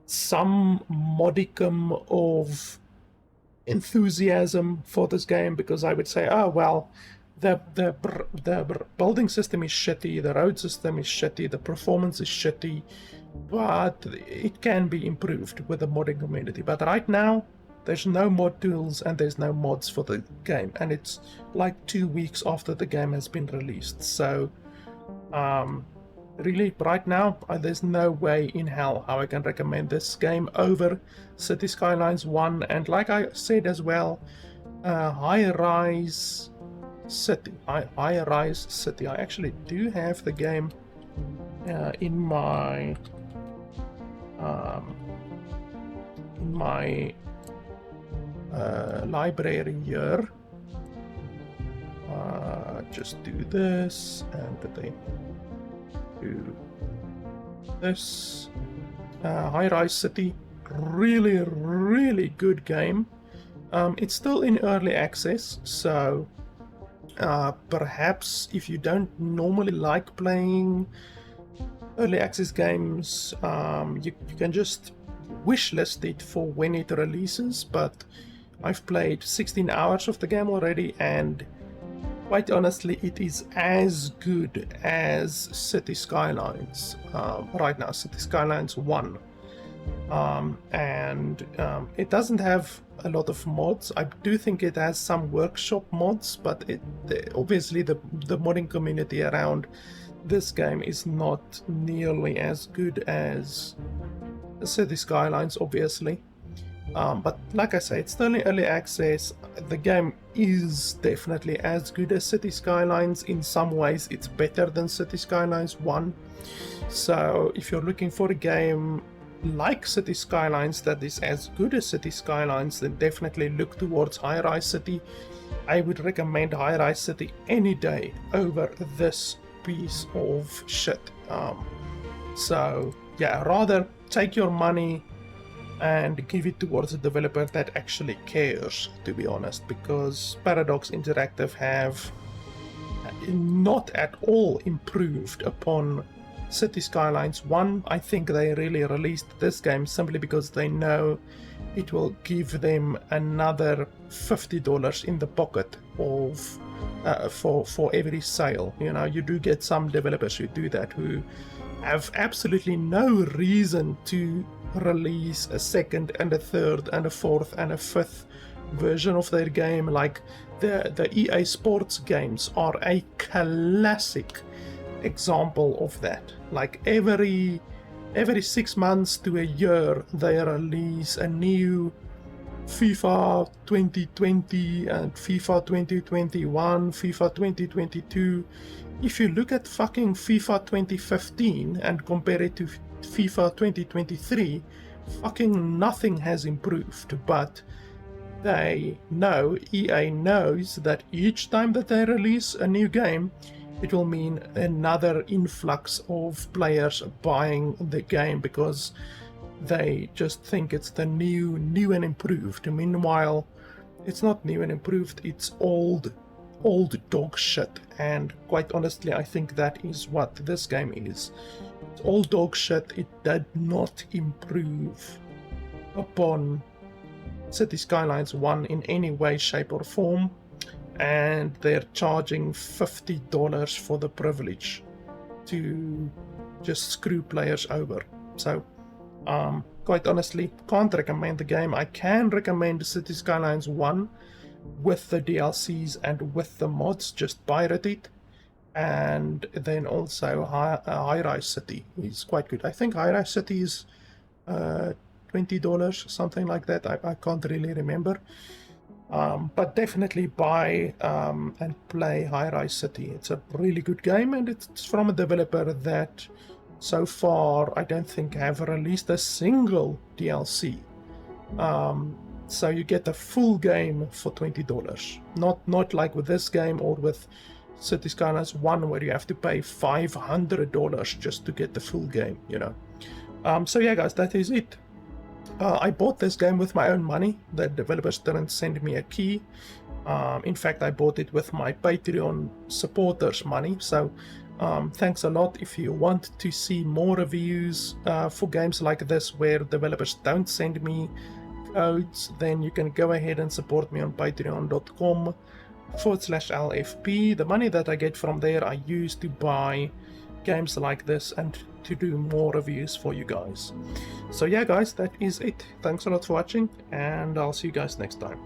some modicum of enthusiasm for this game, because I would say, oh well, the building system is shitty, the road system is shitty, the performance is shitty, but it can be improved with the modding community. But right now, there's no mod tools and there's no mods for the game, and it's like 2 weeks after the game has been released. So really, right now, there's no way in hell how I can recommend this game over Cities Skylines 1. And like I said as well, Highrise City. Highrise City. I actually do have the game in my library here. Just do this and then do this. Highrise City, really good game. It's still in early access, so perhaps if you don't normally like playing early access games, you can just wishlist it for when it releases. But I've played 16 hours of the game already, and quite honestly, it is as good as Cities Skylines right now, Cities Skylines 1. It doesn't have a lot of mods. I do think it has some workshop mods, but obviously the modding community around this game is not nearly as good as Cities Skylines, obviously. But like I say, it's still in early access. The game is definitely as good as Cities Skylines. In some ways, it's better than Cities Skylines 1. So if you're looking for a game like Cities Skylines that is as good as Cities Skylines, then definitely look towards Highrise City. I would recommend Highrise City any day over this piece of shit. So yeah, rather take your money and give it towards a developer that actually cares, to be honest, because Paradox Interactive have not at all improved upon Cities Skylines 1. I think they really released this game simply because they know it will give them another $50 in the pocket of for every sale. You know, you do get some developers who do that, who have absolutely no reason to release a second and a third and a fourth and a fifth version of their game. Like the EA Sports games are a classic example of that. Like every 6 months to a year they release a new FIFA 2020 and FIFA 2021, FIFA 2022. If you look at fucking FIFA 2015 and compare it to FIFA 2023, fucking nothing has improved. But they know, EA knows, that each time that they release a new game, it will mean another influx of players buying the game because they just think it's the new and improved. Meanwhile, it's not new and improved, it's old dog shit. And quite honestly, I think that is what this game is. It's old dog shit. It did not improve upon Cities Skylines 1 in any way, shape or form. And they're charging $50 for the privilege to just screw players over. So quite honestly, can't recommend the game. I can recommend Cities Skylines 1 with the DLCs and with the mods. Just pirate it. And then also Highrise City is quite good. I think Highrise City is $20, something like that. I can't really remember. But definitely buy and play Highrise City. It's a really good game, and it's from a developer that so far I don't think have released a single DLC. So you get the full game for $20. Not like with this game or with Cities Skylines 1 where you have to pay $500 just to get the full game, you know. So yeah guys, that is it. I bought this game with my own money. The developers didn't send me a key. In fact, I bought it with my Patreon supporters' money. So thanks a lot. If you want to see more reviews for games like this where developers don't send me codes, then you can go ahead and support me on patreon.com/LFP. The money that I get from there I use to buy games like this and to do more reviews for you guys. So yeah guys, that is it. Thanks a lot for watching, and I'll see you guys next time.